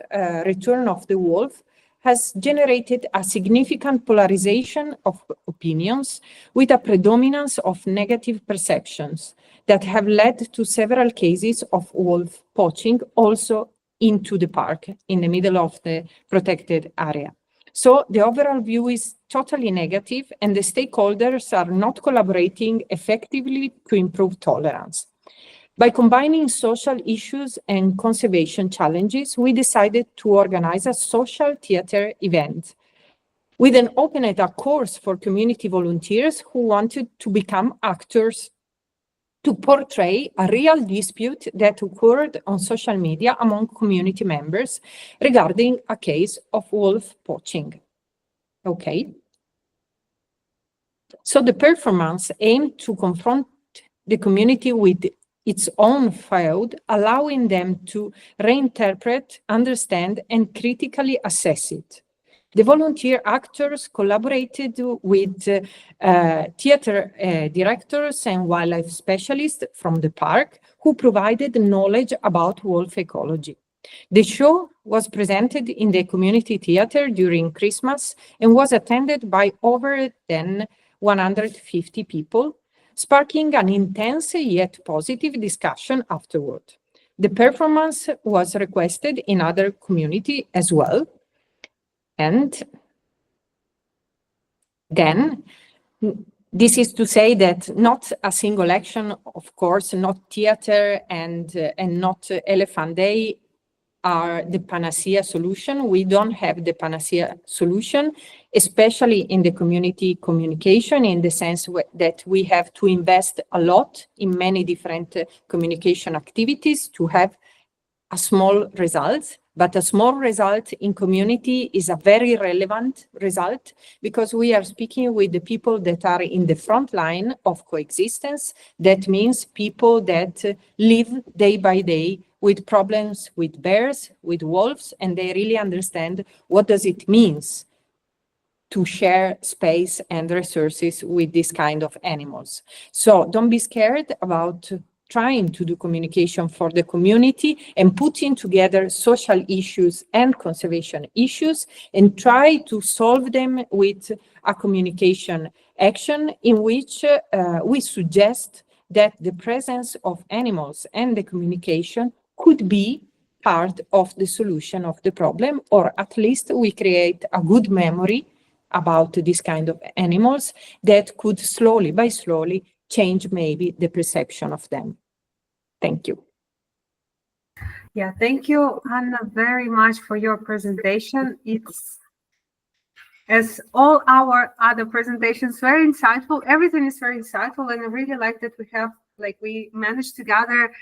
Speaker 5: return of the wolf has generated a significant polarization of opinions with a predominance of negative perceptions that have led to several cases of wolf poaching also into the park in the middle of the protected area. So the overall view is totally negative and the stakeholders are not collaborating effectively to improve tolerance. By combining social issues and conservation challenges, we decided to organize a social theater event. We then opened a course for community volunteers who wanted to become actors to portray a real dispute that occurred on social media among community members regarding a case of wolf poaching. Okay. So the performance aimed to confront the community with its own feud, allowing them to reinterpret, understand, and critically assess it. The volunteer actors collaborated with theater directors and wildlife specialists from the park who provided knowledge about wolf ecology. The show was presented in the community theater during Christmas and was attended by over 150 people, sparking an intense yet positive discussion afterward. The performance was requested in other communities as well. And then, this is to say that not a single action, of course, not theater and not Elephant Day are the panacea solution. We don't have the panacea solution, especially in the community communication, in the sense that we have to invest a lot in many different communication activities to have a small result. But a small result in community is a very relevant result, because we are speaking with the people that are in the front line of coexistence. That means people that live day by day with problems with bears, with wolves, and they really understand what does it means to share space and resources with this kind of animals. So don't be scared about trying to do communication for the community and putting together social issues and conservation issues and try to solve them with a communication action in which we suggest that the presence of animals and the communication could be part of the solution of the problem, or at least we create a good memory about this kind of animals that could slowly by slowly change maybe the perception of them. Thank you.
Speaker 1: Yeah, thank you, Anna, very much for your presentation. It's, as all our other presentations, very insightful. Everything is very insightful, and I really like that we managed to gather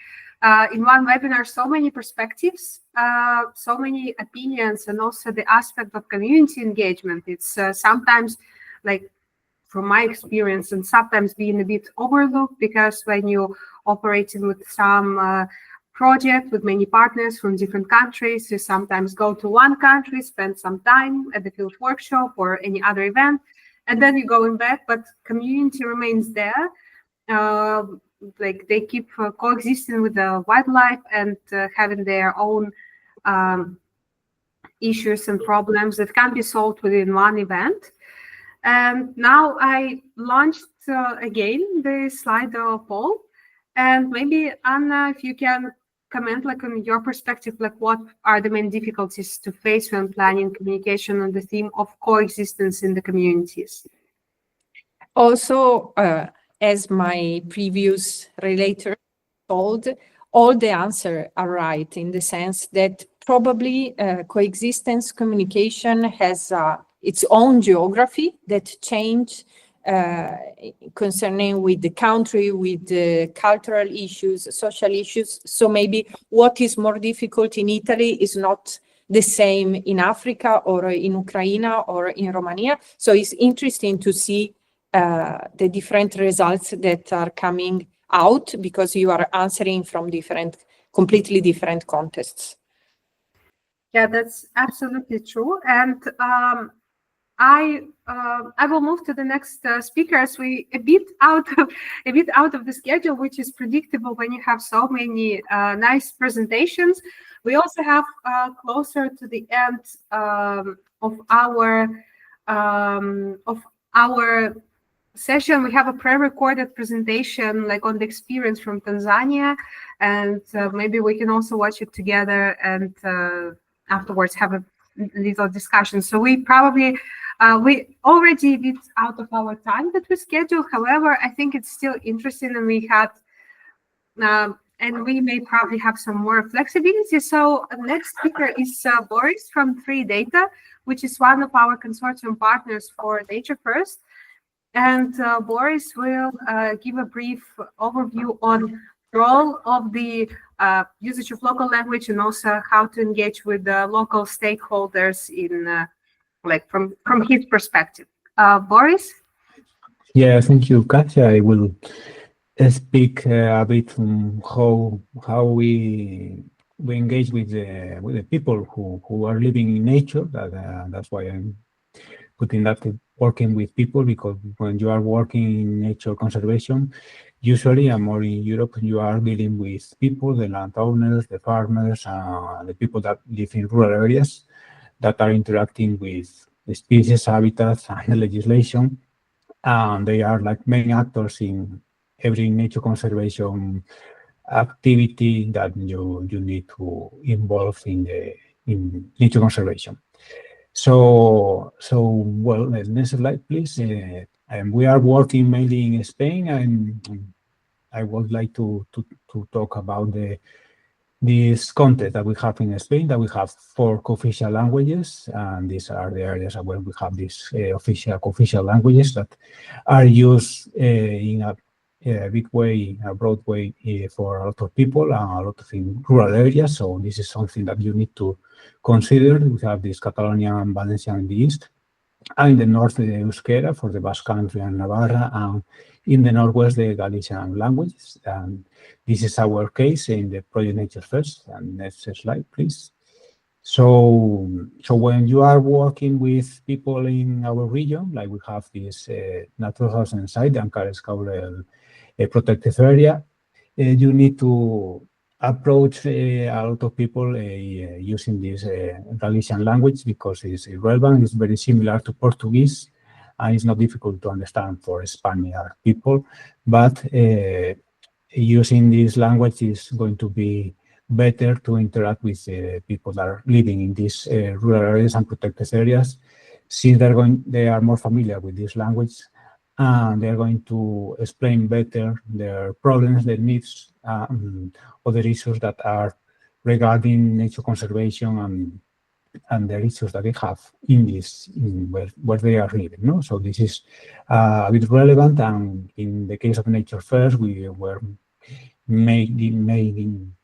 Speaker 1: in one webinar so many perspectives, so many opinions, and also the aspect of community engagement. It's sometimes, like, from my experience, and sometimes being a bit overlooked, because when you operating with some project with many partners from different countries, you sometimes go to one country, spend some time at the field workshop or any other event, and then you're going back, but community remains there. Like, they keep coexisting with the wildlife and having their own issues and problems that can be solved within one event. And now I launched again the Slido poll, and maybe Anna, if you can comment, like, on your perspective, like, what are the main difficulties to face when planning communication on the theme of coexistence in the communities?
Speaker 5: Also, as my previous relator told, all the answers are right, in the sense that probably coexistence communication has its own geography that change concerning with the country, with the cultural issues, social issues. So maybe what is more difficult in Italy is not the same in Africa or in Ukraine or in Romania. So it's interesting to see the different results that are coming out, because you are answering from completely different contexts.
Speaker 1: Yeah, that's absolutely true. And I will move to the next speaker, as we a bit out of the schedule, which is predictable when you have so many nice presentations. We also have closer to the end of our session, we have a pre-recorded presentation, like, on the experience from Tanzania, and maybe we can also watch it together and afterwards have a little discussion. So we probably we already a bit out of our time that we scheduled. However, I think it's still interesting, and we had and we may probably have some more flexibility. So the next speaker is Boris from 3Data, which is one of our consortium partners for Nature First. And Boris will give a brief overview on the role of the usage of local language, and also how to engage with the local stakeholders in, like, from his perspective. Boris?
Speaker 6: Yeah, thank you, Kacia. I will speak a bit on how we engage with the people who are living in nature. That's why I'm putting that, working with people, because when you are working in nature conservation, usually, and more in Europe, you are dealing with people, the landowners, the farmers, the people that live in rural areas that are interacting with the species, habitats, and the legislation. And they are like main actors in every nature conservation activity that you need to involve in nature conservation. So well, next slide, please. And we are working mainly in Spain, and I would like to talk about this content that we have in Spain, that we have 4 co-official languages, and these are the areas where we have these co-official languages that are used in a big way, a broad way for a lot of people and a lot of in rural areas. So this is something that you need to consider. We have this Catalonian and Valencian in the east, and in the north, the Euskera for the Basque Country and Navarra, and in the northwest, the Galician languages. And this is our case in the project Nature First. And next slide, please. So when you are working with people in our region, like we have this natural house site, the Ancares-Caurel protected area, you need to approach a lot of people using this Galician language because it's relevant, it's very similar to Portuguese, and it's not difficult to understand for Spanish people. But using this language is going to be better to interact with people that are living in these rural areas and protected areas, since they are more familiar with this language, and they're going to explain better their problems, their needs, other issues that are regarding nature conservation and the issues that they have where they are living. No? So this is a bit relevant, and in the case of Nature First, we were making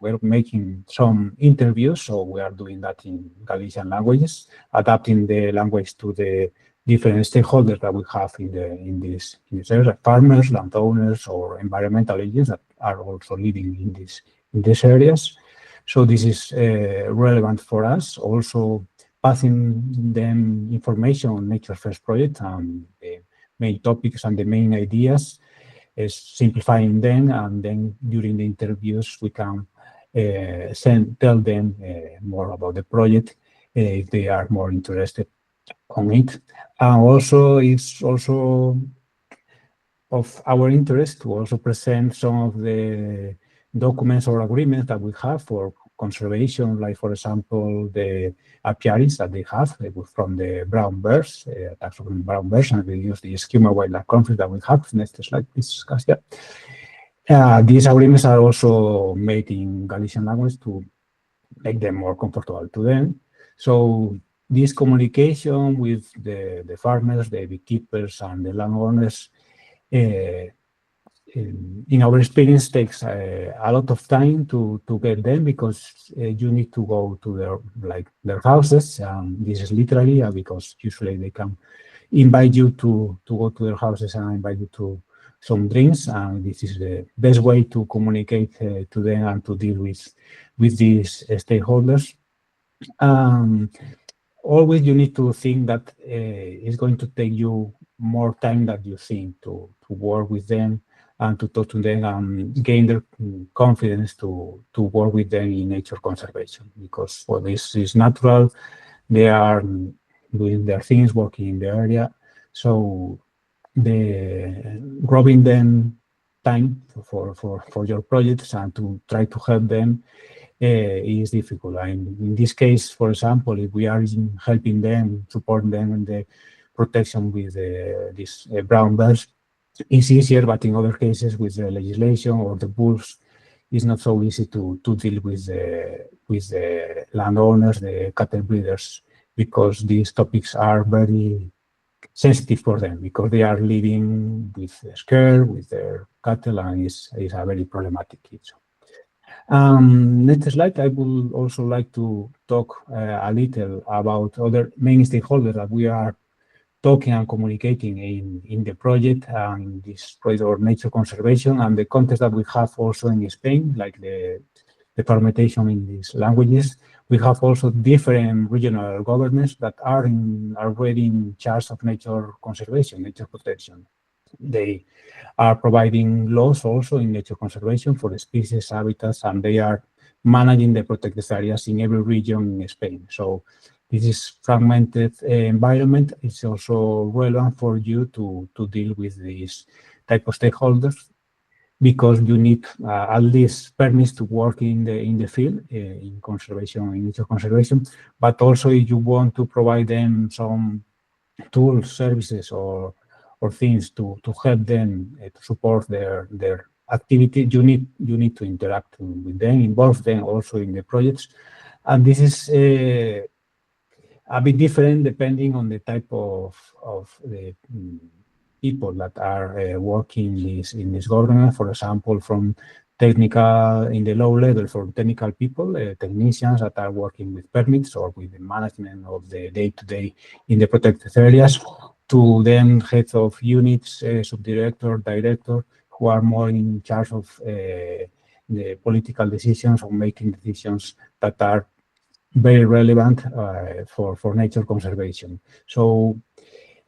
Speaker 6: some interviews, so we are doing that in Galician languages, adapting the language to the different stakeholders that we have in this area, farmers, landowners, or environmental agents that are also living in these areas. So this is relevant for us. Also, passing them information on Nature First project and the main topics and the main ideas, is simplifying them, and then during the interviews we can tell them more about the project if they are more interested on it. And also, it's also of our interest to also present some of the documents or agreements that we have for conservation, like, for example, the apiaries that they have from the brown bears, from brown bears, and we use the Eskimo wildlife conflict that we have. Next slide, please, Kacia. These agreements are also made in Galician language to make them more comfortable to them. So this communication with the farmers, the beekeepers, and the landowners, in our experience, takes a lot of time to get them, because you need to go to their houses. This is literally because usually they can invite you to go to their houses and invite you to some drinks, and this is the best way to communicate to them and to deal with these stakeholders. Always you need to think that it's going to take you more time than you think to work with them and to talk to them and gain their confidence to work with them in nature conservation, because this is natural. They are doing their things, working in the area. So robbing them time for your projects and to try to help them is difficult. In this case, for example, if we are helping them, supporting them in the protection with these brown bears, it's easier, but in other cases with the legislation or the wolves, it's not so easy to deal with the landowners, the cattle breeders, because these topics are very sensitive for them, because they are living with scare with their cattle, and it's a very problematic issue. Next slide, I would also like to talk a little about other main stakeholders that we are talking and communicating in the project, and this project or nature conservation, and the context that we have also in Spain, like the fermentation in these languages. We have also different regional governments that are already in charge of nature conservation, nature protection. They are providing laws also in nature conservation for the species, habitats, and they are managing the protected areas in every region in Spain. So this is fragmented environment. It's also relevant for you to deal with these type of stakeholders. because you need at least permits to work in the field in conservation, in nature conservation. But also, if you want to provide them some tools, services, or things to help them to support their activity, you need to interact with them, involve them also in the projects, and this is a bit different depending on the type of the people that are working in this government. For example, from technical, in the low level, for technical people, technicians that are working with permits or with the management of the day-to-day in the protected areas, to then heads of units, subdirector, director, who are more in charge of the political decisions or making decisions that are very relevant for nature conservation. So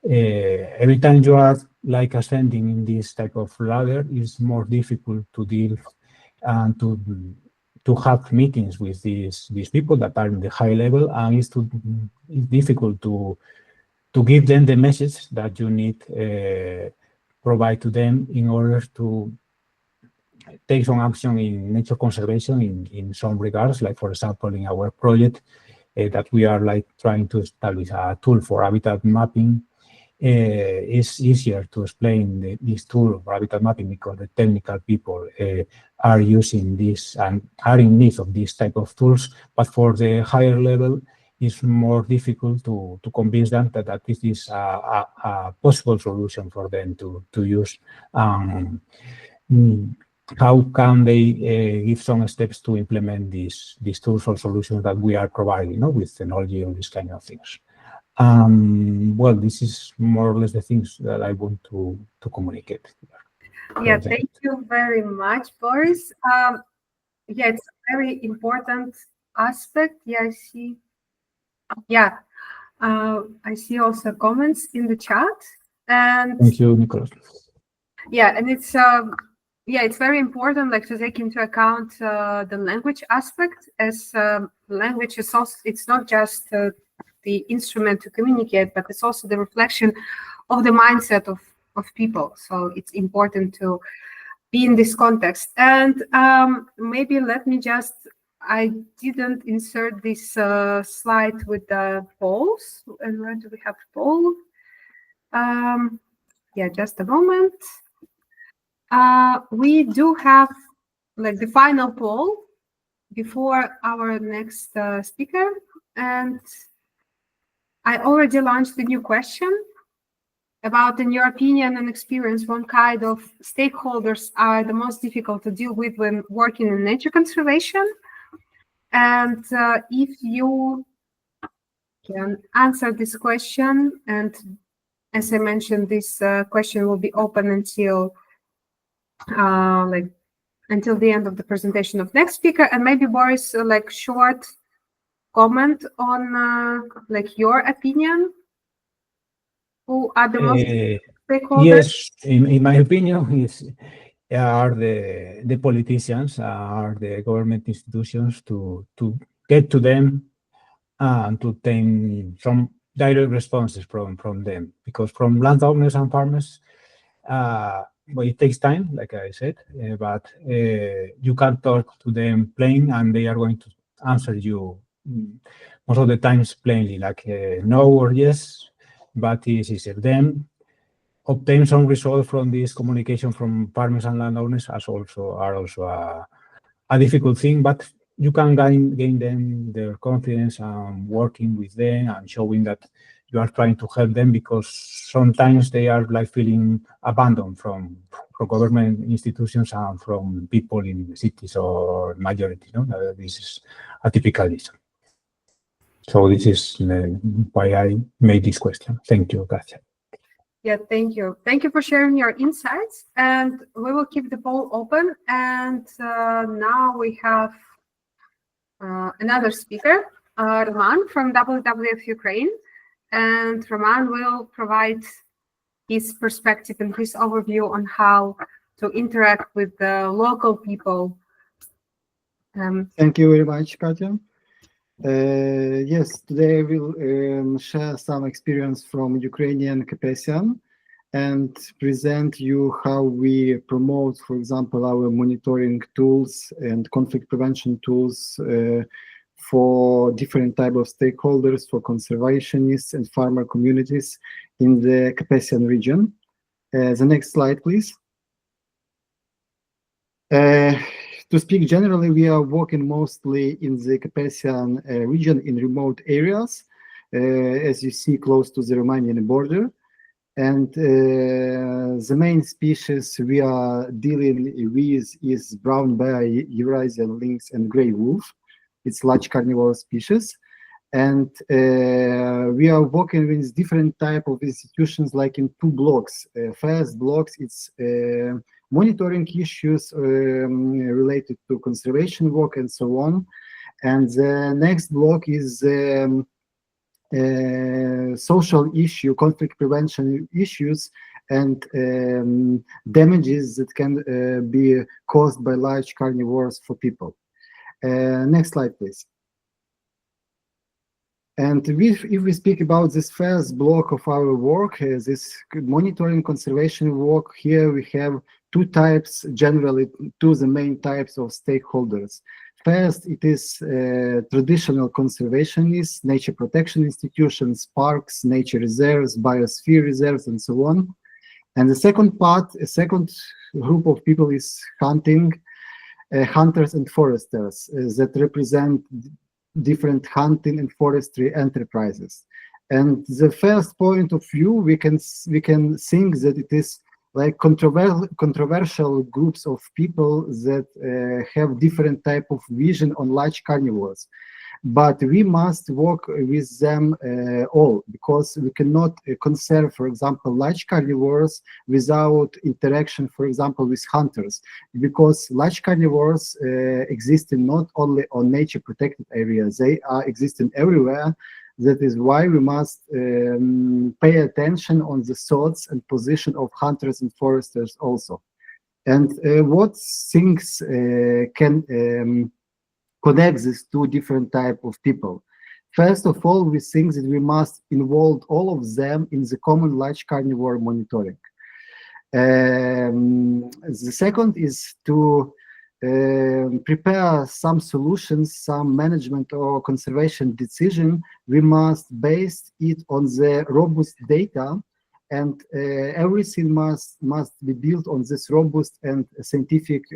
Speaker 6: every time you are like ascending in this type of ladder, it's more difficult to deal and to have meetings with these people that are in the high level, and it's difficult to give them the message that you need provide to them in order to take some action in nature conservation in some regards. Like, for example, in our project that we are like trying to establish a tool for habitat mapping. It's easier to explain this tool for habitat mapping because the technical people are using this and are in need of this type of tools. But for the higher level, it's more difficult to convince them that this is a possible solution for them to use. How can they give some steps to implement these tools or solutions that we are providing, with technology and these kind of things? Well, this is more or less the things that I want to communicate.
Speaker 1: Yeah, thank you very much, Boris. Yeah, it's a very important aspect. Yeah, I see. Yeah, I see also comments in the chat. And
Speaker 6: thank you, Nikola.
Speaker 1: Yeah, and it's it's very important, like, to take into account the language aspect, as language is also, it's not just the instrument to communicate, but it's also the reflection of the mindset of people. So it's important to be in this context. And maybe let me just, I didn't insert this slide with the polls. And where do we have poll? Yeah, just a moment. We do have like the final poll before our next speaker, and I already launched the new question about, in your opinion and experience, what kind of stakeholders are the most difficult to deal with when working in nature conservation. And if you can answer this question, and as I mentioned, this question will be open until until the end of the presentation of next speaker. And maybe, Boris, like short comment on like your opinion. Who are the most stakeholders?
Speaker 6: Yes, in my opinion, are the politicians, are the government institutions, to get to them and to take some direct responses from them, because from landowners and farmers, well, it takes time, like I said, but you can talk to them plain, and they are going to answer you most of the times plainly, like no or yes. But it's easier. Then obtain some result from this communication from farmers and landowners are also a difficult thing, but you can gain them their confidence and working with them and showing that you are trying to help them, because sometimes they are like feeling abandoned from government institutions and from people in the cities or majority. This is a typical reason. So this is why I made this question. Thank you, Kacia.
Speaker 1: Yeah, thank you. Thank you for sharing your insights. And we will keep the poll open. And now we have another speaker, Roman from WWF-Ukraine. And Roman will provide his perspective and his overview on how to interact with the local people.
Speaker 7: Thank you very much, Katia. Yes, today I will share some experience from Ukrainian Carpathian and present you how we promote, for example, our monitoring tools and conflict prevention tools for different type of stakeholders, for conservationists and farmer communities in the Carpathian region. The next slide, please. To speak generally, we are working mostly in the Carpathian region in remote areas, as you see, close to the Romanian border. And the main species we are dealing with is brown bear, Eurasian lynx, and gray wolf. It's large carnivore species. And we are working with different type of institutions, like in two blocks. First blocks, it's monitoring issues related to conservation work and so on. And the next block is social issue, conflict prevention issues, and damages that can be caused by large carnivores for people. Next slide, please. And if we speak about this first block of our work, this monitoring conservation work, here we have two types, generally two the main types of stakeholders. First, it is traditional conservationists, nature protection institutions, parks, nature reserves, biosphere reserves, and so on. And the second part, a second group of people is hunters and foresters that represent different hunting and forestry enterprises. And the first point of view, we can think that it is like controversial groups of people that have different type of vision on large carnivores. But we must work with them all, because we cannot conserve, for example, large carnivores without interaction, for example, with hunters, because large carnivores exist not only on nature protected areas, they are existing everywhere. That is why we must pay attention on the thoughts and position of hunters and foresters also. And what things can connect these two different type of people? First of all, we think that we must involve all of them in the common large carnivore monitoring. The second is to prepare some solutions, some management or conservation decision. We must base it on the robust data, and everything must be built on this robust and scientific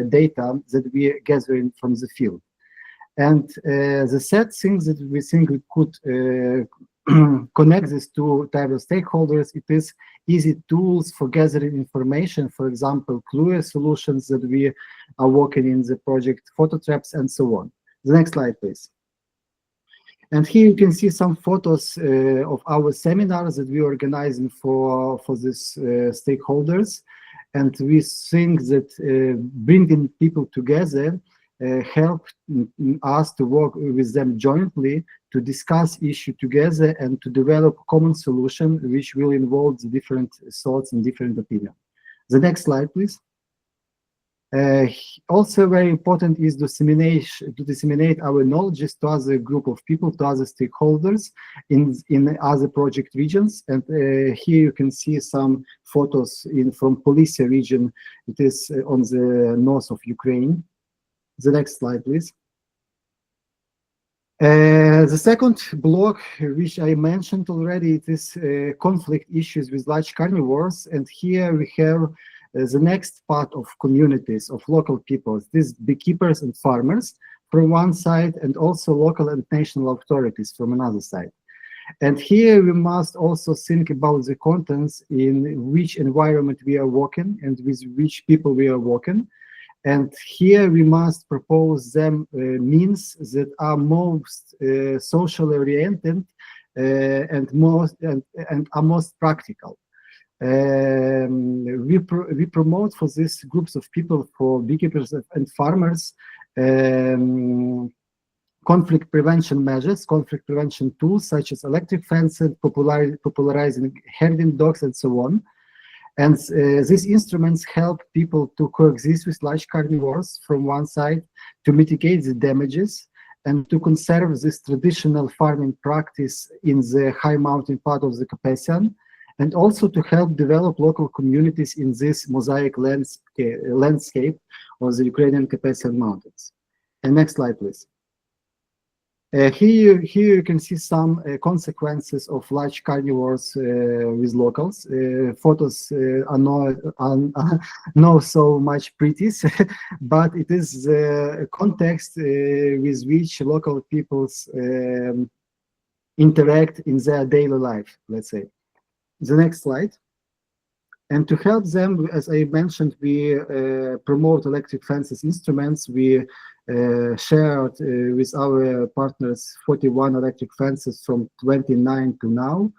Speaker 7: data that we are gathering from the field. And the third thing that we think we could connect these two types of stakeholders, it is easy tools for gathering information, for example, Clue solutions that we are working in the project, photo traps, and so on. The next slide, please. And here you can see some photos of our seminars that we are organizing for these stakeholders. And we think that bringing people together help us to work with them jointly to discuss issue together and to develop a common solution which will involve the different thoughts and different opinions. The next slide, please. Also very important is to disseminate our knowledge to other group of people, to other stakeholders in other project regions. And here you can see some photos from Policia region. It is on the north of Ukraine. The next slide, please. The second block, which I mentioned already, it is conflict issues with large carnivores. And here we have the next part of communities, of local peoples, these beekeepers and farmers from one side, and also local and national authorities from another side. And here we must also think about the contents in which environment we are working and with which people we are working. And here we must propose them means that are most socially oriented and are most practical. We promote for these groups of people, for beekeepers and farmers, conflict prevention measures, conflict prevention tools such as electric fencing, popularizing herding dogs, and so on. And these instruments help people to coexist with large carnivores from one side, to mitigate the damages, and to conserve this traditional farming practice in the high mountain part of the Carpathian, and also to help develop local communities in this mosaic landscape of the Ukrainian Carpathian Mountains. And next slide, please. Here you can see some consequences of large carnivores with locals. Photos are not so much pretty, but it is a context with which local peoples interact in their daily life, let's say. The next slide. And to help them, as I mentioned, we promote electric fences instruments. We shared with our partners 41 electric fences from 29 to now.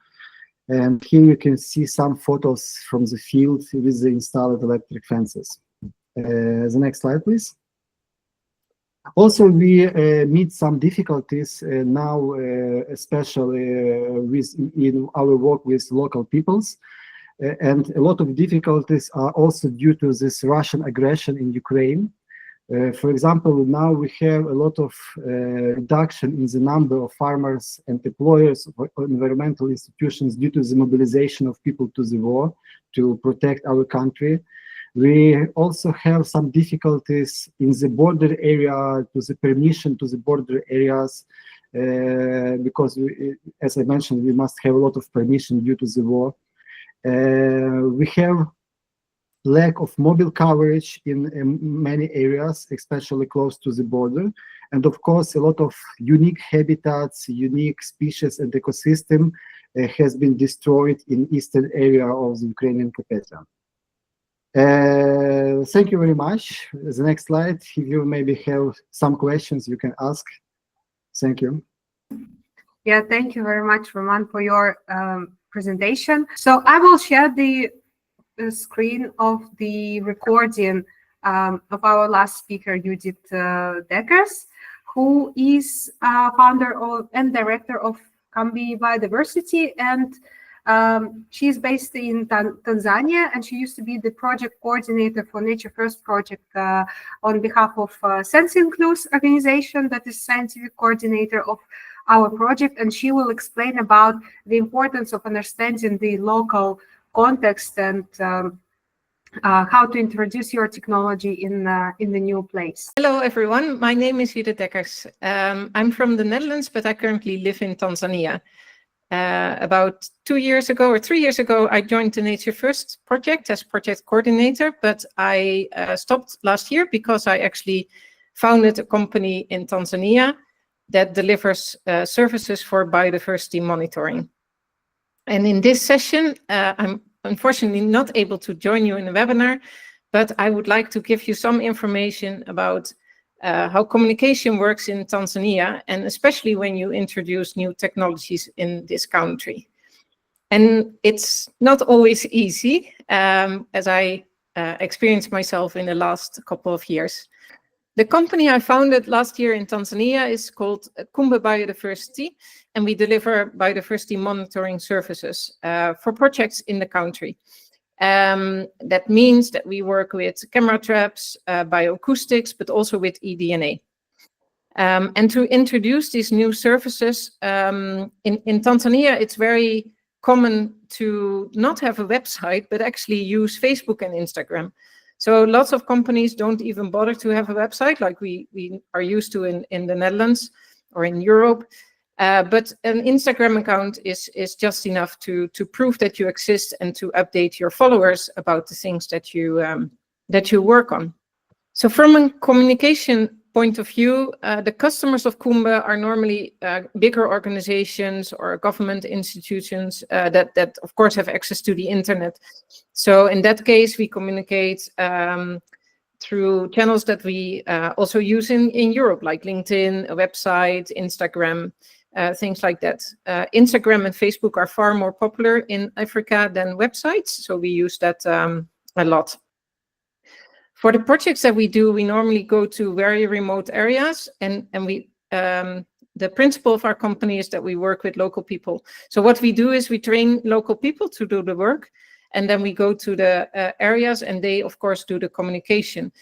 Speaker 7: And here you can see some photos from the field with the installed electric fences. The next slide, please. Also, we meet some difficulties now, especially in our work with local peoples. And a lot of difficulties are also due to this Russian aggression in Ukraine. For example, now we have a lot of reduction in the number of farmers and employers of environmental institutions due to the mobilization of people to the war to protect our country. We also have some difficulties in the border area, to the permission to the border areas, because, as I mentioned, we must have a lot of permission due to the war. We have lack of mobile coverage in many areas, especially close to the border. And of course, a lot of unique habitats, unique species and ecosystem has been destroyed in eastern area of the Ukrainian Carpathian. Thank you very much. The next slide, if you maybe have some questions, you can ask. Thank you.
Speaker 1: Yeah, thank you very much, Roman, for your presentation. So I will share the screen of the recording of our last speaker, Judith Dekkers, who is founder and director of Kumbe Biodiversity, and she's based in Tanzania, and she used to be the project coordinator for Nature First project on behalf of Sensationalism organization, that is scientific coordinator of our project, and she will explain about the importance of understanding the local context and how to introduce your technology in the new place.
Speaker 8: Hello, everyone. My name is Judith Dekkers. I'm from the Netherlands, but I currently live in Tanzania. About 2 years ago or 3 years ago, I joined the Nature First project as project coordinator, but I stopped last year because I actually founded a company in Tanzania that delivers services for biodiversity monitoring. And in this session, I'm unfortunately not able to join you in the webinar, but I would like to give you some information about how communication works in Tanzania, and especially when you introduce new technologies in this country. And it's not always easy, as I experienced myself in the last couple of years. The company I founded last year in Tanzania is called Kumbe Biodiversity, and we deliver biodiversity monitoring services for projects in the country. That means that we work with camera traps, bioacoustics, but also with eDNA. And to introduce these new services, in Tanzania, it's very common to not have a website, but actually use Facebook and Instagram. So lots of companies don't even bother to have a website like we are used to in the Netherlands or in Europe. But an Instagram account is just enough to prove that you exist and to update your followers about the things that you work on. So from a communication point of view, the customers of Kumbe are normally bigger organizations or government institutions that of course have access to the internet. So in that case, we communicate through channels that we also use in Europe, like LinkedIn, a website, Instagram, things like that. Instagram and Facebook are far more popular in Africa than websites, so we use that a lot. For the projects that we do, we normally go to very remote areas, and we the principle of our company is that we work with local people. So what we do is we train local people to do the work, and then we go to the areas, and they, of course, do the communication.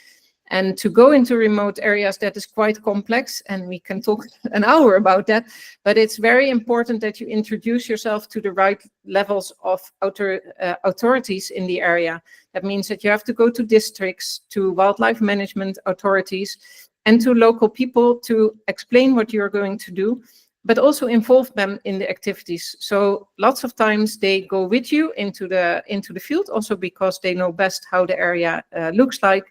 Speaker 8: And to go into remote areas, that is quite complex, and we can talk an hour about that, but it's very important that you introduce yourself to the right levels of authorities in the area. That means that you have to go to districts, to wildlife management authorities, and to local people to explain what you're going to do, but also involve them in the activities. So lots of times they go with you into the field, also because they know best how the area looks like.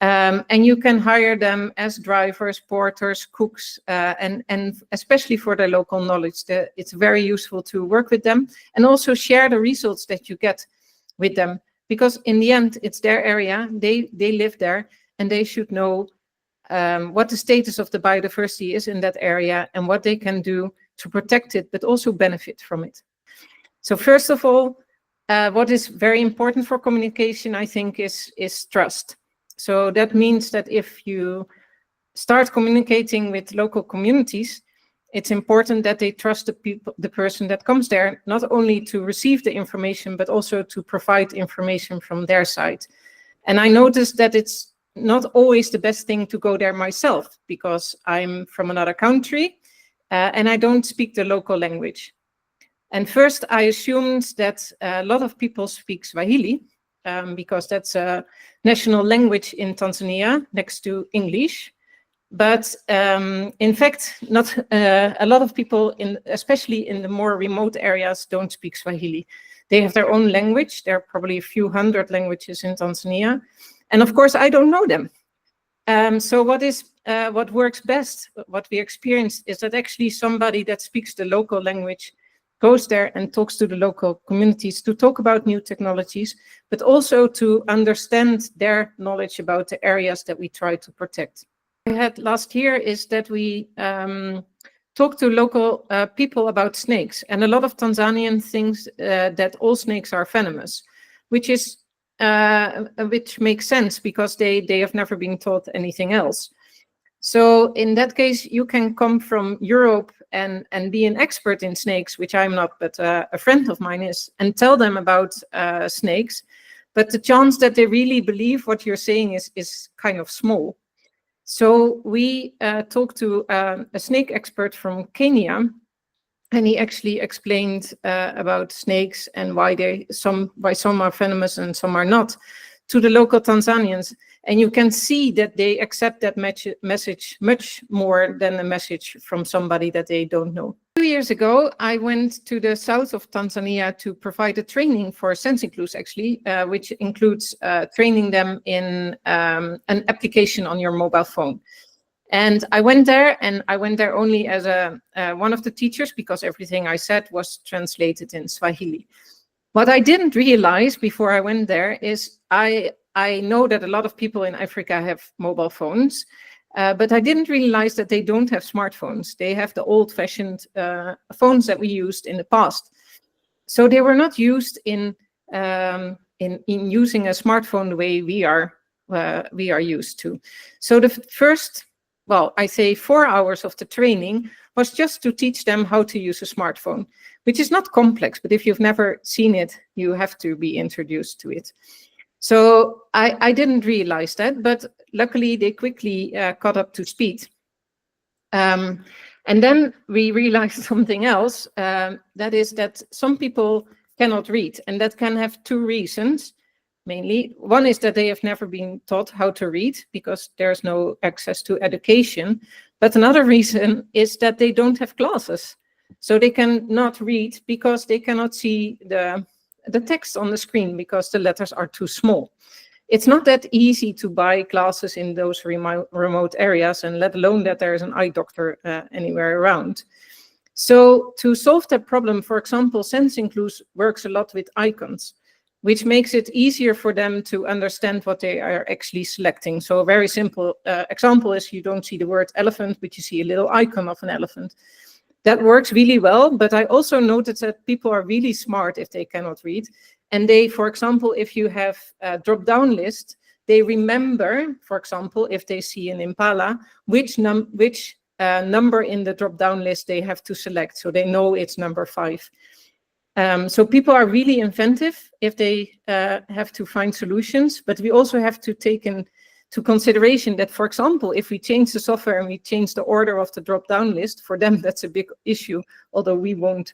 Speaker 8: And you can hire them as drivers, porters, cooks, and especially for their local knowledge. It's very useful to work with them and also share the results that you get with them. Because in the end, it's their area, they live there, and they should know what the status of the biodiversity is in that area and what they can do to protect it, but also benefit from it. So first of all, what is very important for communication, I think, is trust. So that means that if you start communicating with local communities, it's important that they trust the person that comes there, not only to receive the information, but also to provide information from their side. And I noticed that it's not always the best thing to go there myself, because I'm from another country and I don't speak the local language. And first I assumed that a lot of people speak Swahili, because that's a national language in Tanzania next to English. But in fact, not a lot of people, especially in the more remote areas, don't speak Swahili. They have their own language. There are probably a few hundred languages in Tanzania. And of course, I don't know them. So what works best, what we experienced, is that actually somebody that speaks the local language goes there and talks to the local communities to talk about new technologies, but also to understand their knowledge about the areas that we try to protect. What we had last year is that we talked to local people about snakes, and a lot of Tanzanians think that all snakes are venomous, which makes sense because they have never been taught anything else. So in that case, you can come from Europe and be an expert in snakes, which I'm not, but a friend of mine is, and tell them about snakes. But the chance that they really believe what you're saying is kind of small. So we talked to a snake expert from Kenya, and he actually explained about snakes and why some are venomous and some are not to the local Tanzanians. And you can see that they accept that message much more than a message from somebody that they don't know. 2 years ago, I went to the south of Tanzania to provide a training for Sensinclus, actually, which includes training them in an application on your mobile phone. And I went there, only as one of the teachers, because everything I said was translated in Swahili. What I didn't realize before I went there is I know that a lot of people in Africa have mobile phones, but I didn't realize that they don't have smartphones. They have the old-fashioned phones that we used in the past. So they were not used in using a smartphone the way we are used to. So the first, well, I say 4 hours of the training was just to teach them how to use a smartphone, which is not complex, but if you've never seen it, you have to be introduced to it. So I didn't realize that, but luckily they quickly caught up to speed. And then we realized something else, that is that some people cannot read, and that can have two reasons, mainly. One is that they have never been taught how to read because there's no access to education. But another reason is that they don't have glasses. So they cannot read because they cannot see the text on the screen because the letters are too small. It's not that easy to buy glasses in those remote areas, and let alone that there is an eye doctor anywhere around. So to solve that problem, for example, Sensinclus works a lot with icons, which makes it easier for them to understand what they are actually selecting. So a very simple example is you don't see the word elephant, but you see a little icon of an elephant. That works really well, but I also noticed that people are really smart if they cannot read. And they, for example, if you have a drop-down list, they remember, for example, if they see an impala, which number in the drop-down list they have to select. So they know it's number 5. So people are really inventive if they have to find solutions, but we also have to take to consideration that, for example, if we change the software and we change the order of the drop-down list, for them that's a big issue, although we won't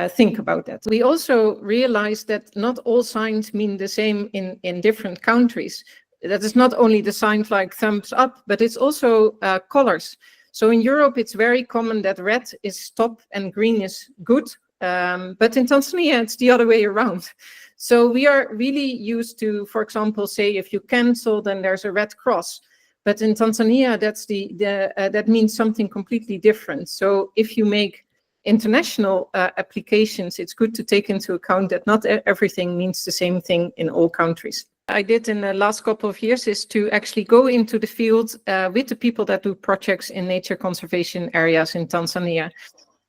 Speaker 8: think about that. We also realized that not all signs mean the same in different countries. That is not only the signs like thumbs up, but it's also colors. So in Europe, it's very common that red is stop and green is good. But in Tanzania, it's the other way around. So we are really used to, for example, say if you cancel, then there's a red cross. But in Tanzania, that's that means something completely different. So if you make international applications, it's good to take into account that not everything means the same thing in all countries. I did in the last couple of years is to actually go into the field with the people that do projects in nature conservation areas in Tanzania,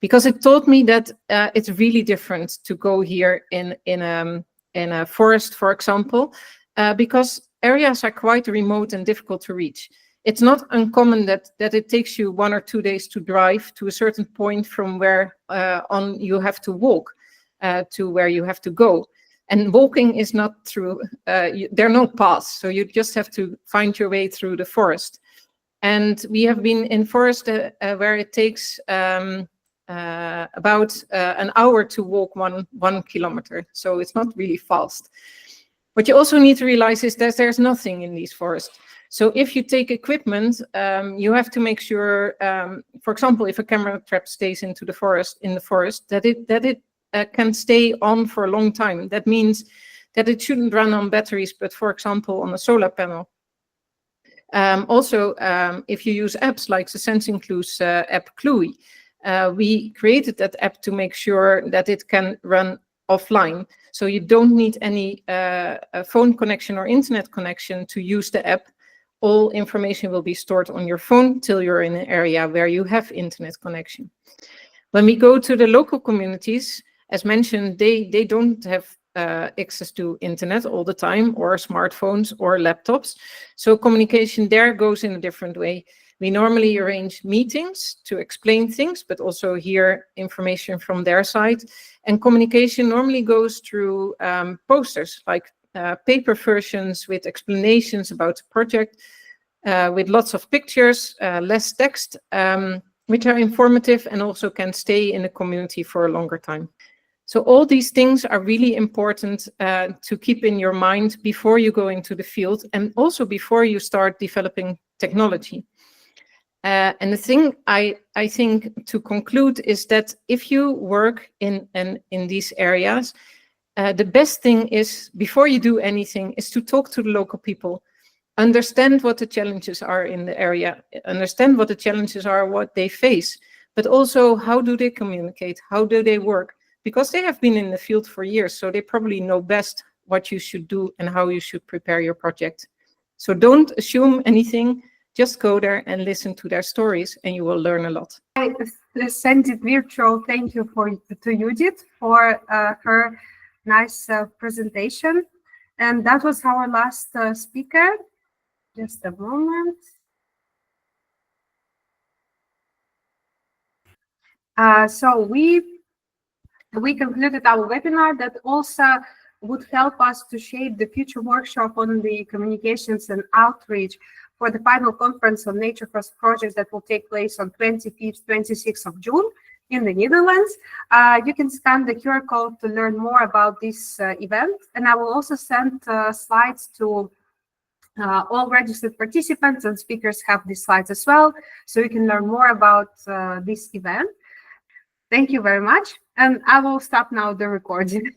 Speaker 8: because it taught me that it's really different to go here in a forest, for example, because areas are quite remote and difficult to reach. It's not uncommon that it takes you 1 or 2 days to drive to a certain point from where on you have to walk to where you have to go. And walking is not through, there are no paths, so you just have to find your way through the forest. And we have been in forest where it takes about an hour to walk one kilometer, so it's not really fast. What you also need to realize is that there's nothing in these forests. So if you take equipment, you have to make sure, for example, if a camera trap stays in the forest, that it can stay on for a long time. That means that it shouldn't run on batteries, but for example, on a solar panel. Also, if you use apps like the Sensing Clues app Cluey, we created that app to make sure that it can run offline. So you don't need any phone connection or internet connection to use the app. All information will be stored on your phone till you're in an area where you have internet connection. When we go to the local communities, as mentioned, they don't have access to internet all the time, or smartphones or laptops. So communication there goes in a different way. We normally arrange meetings to explain things, but also hear information from their side. And communication normally goes through posters, like paper versions with explanations about the project, with lots of pictures, less text, which are informative and also can stay in the community for a longer time. So all these things are really important to keep in your mind before you go into the field, and also before you start developing technology. And the thing I think to conclude is that if you work in these areas, the best thing is, before you do anything, is to talk to the local people, understand what the challenges are in the area, understand what the challenges are, what they face, but also how do they communicate, how do they work, because they have been in the field for years, so they probably know best what you should do and how you should prepare your project. So don't assume anything, just go there and listen to their stories and you will learn a lot.
Speaker 1: I send it virtual thank you to Judith for her nice presentation. And that was our last speaker. Just a moment. So we concluded our webinar that also would help us to shape the future workshop on the communications and outreach for the final conference on Nature First projects that will take place on 25th, 26th of June in the Netherlands. You can scan the QR code to learn more about this event, and I will also send slides to all registered participants, and speakers have these slides as well, so you can learn more about this event. Thank you very much, and I will stop now the recording.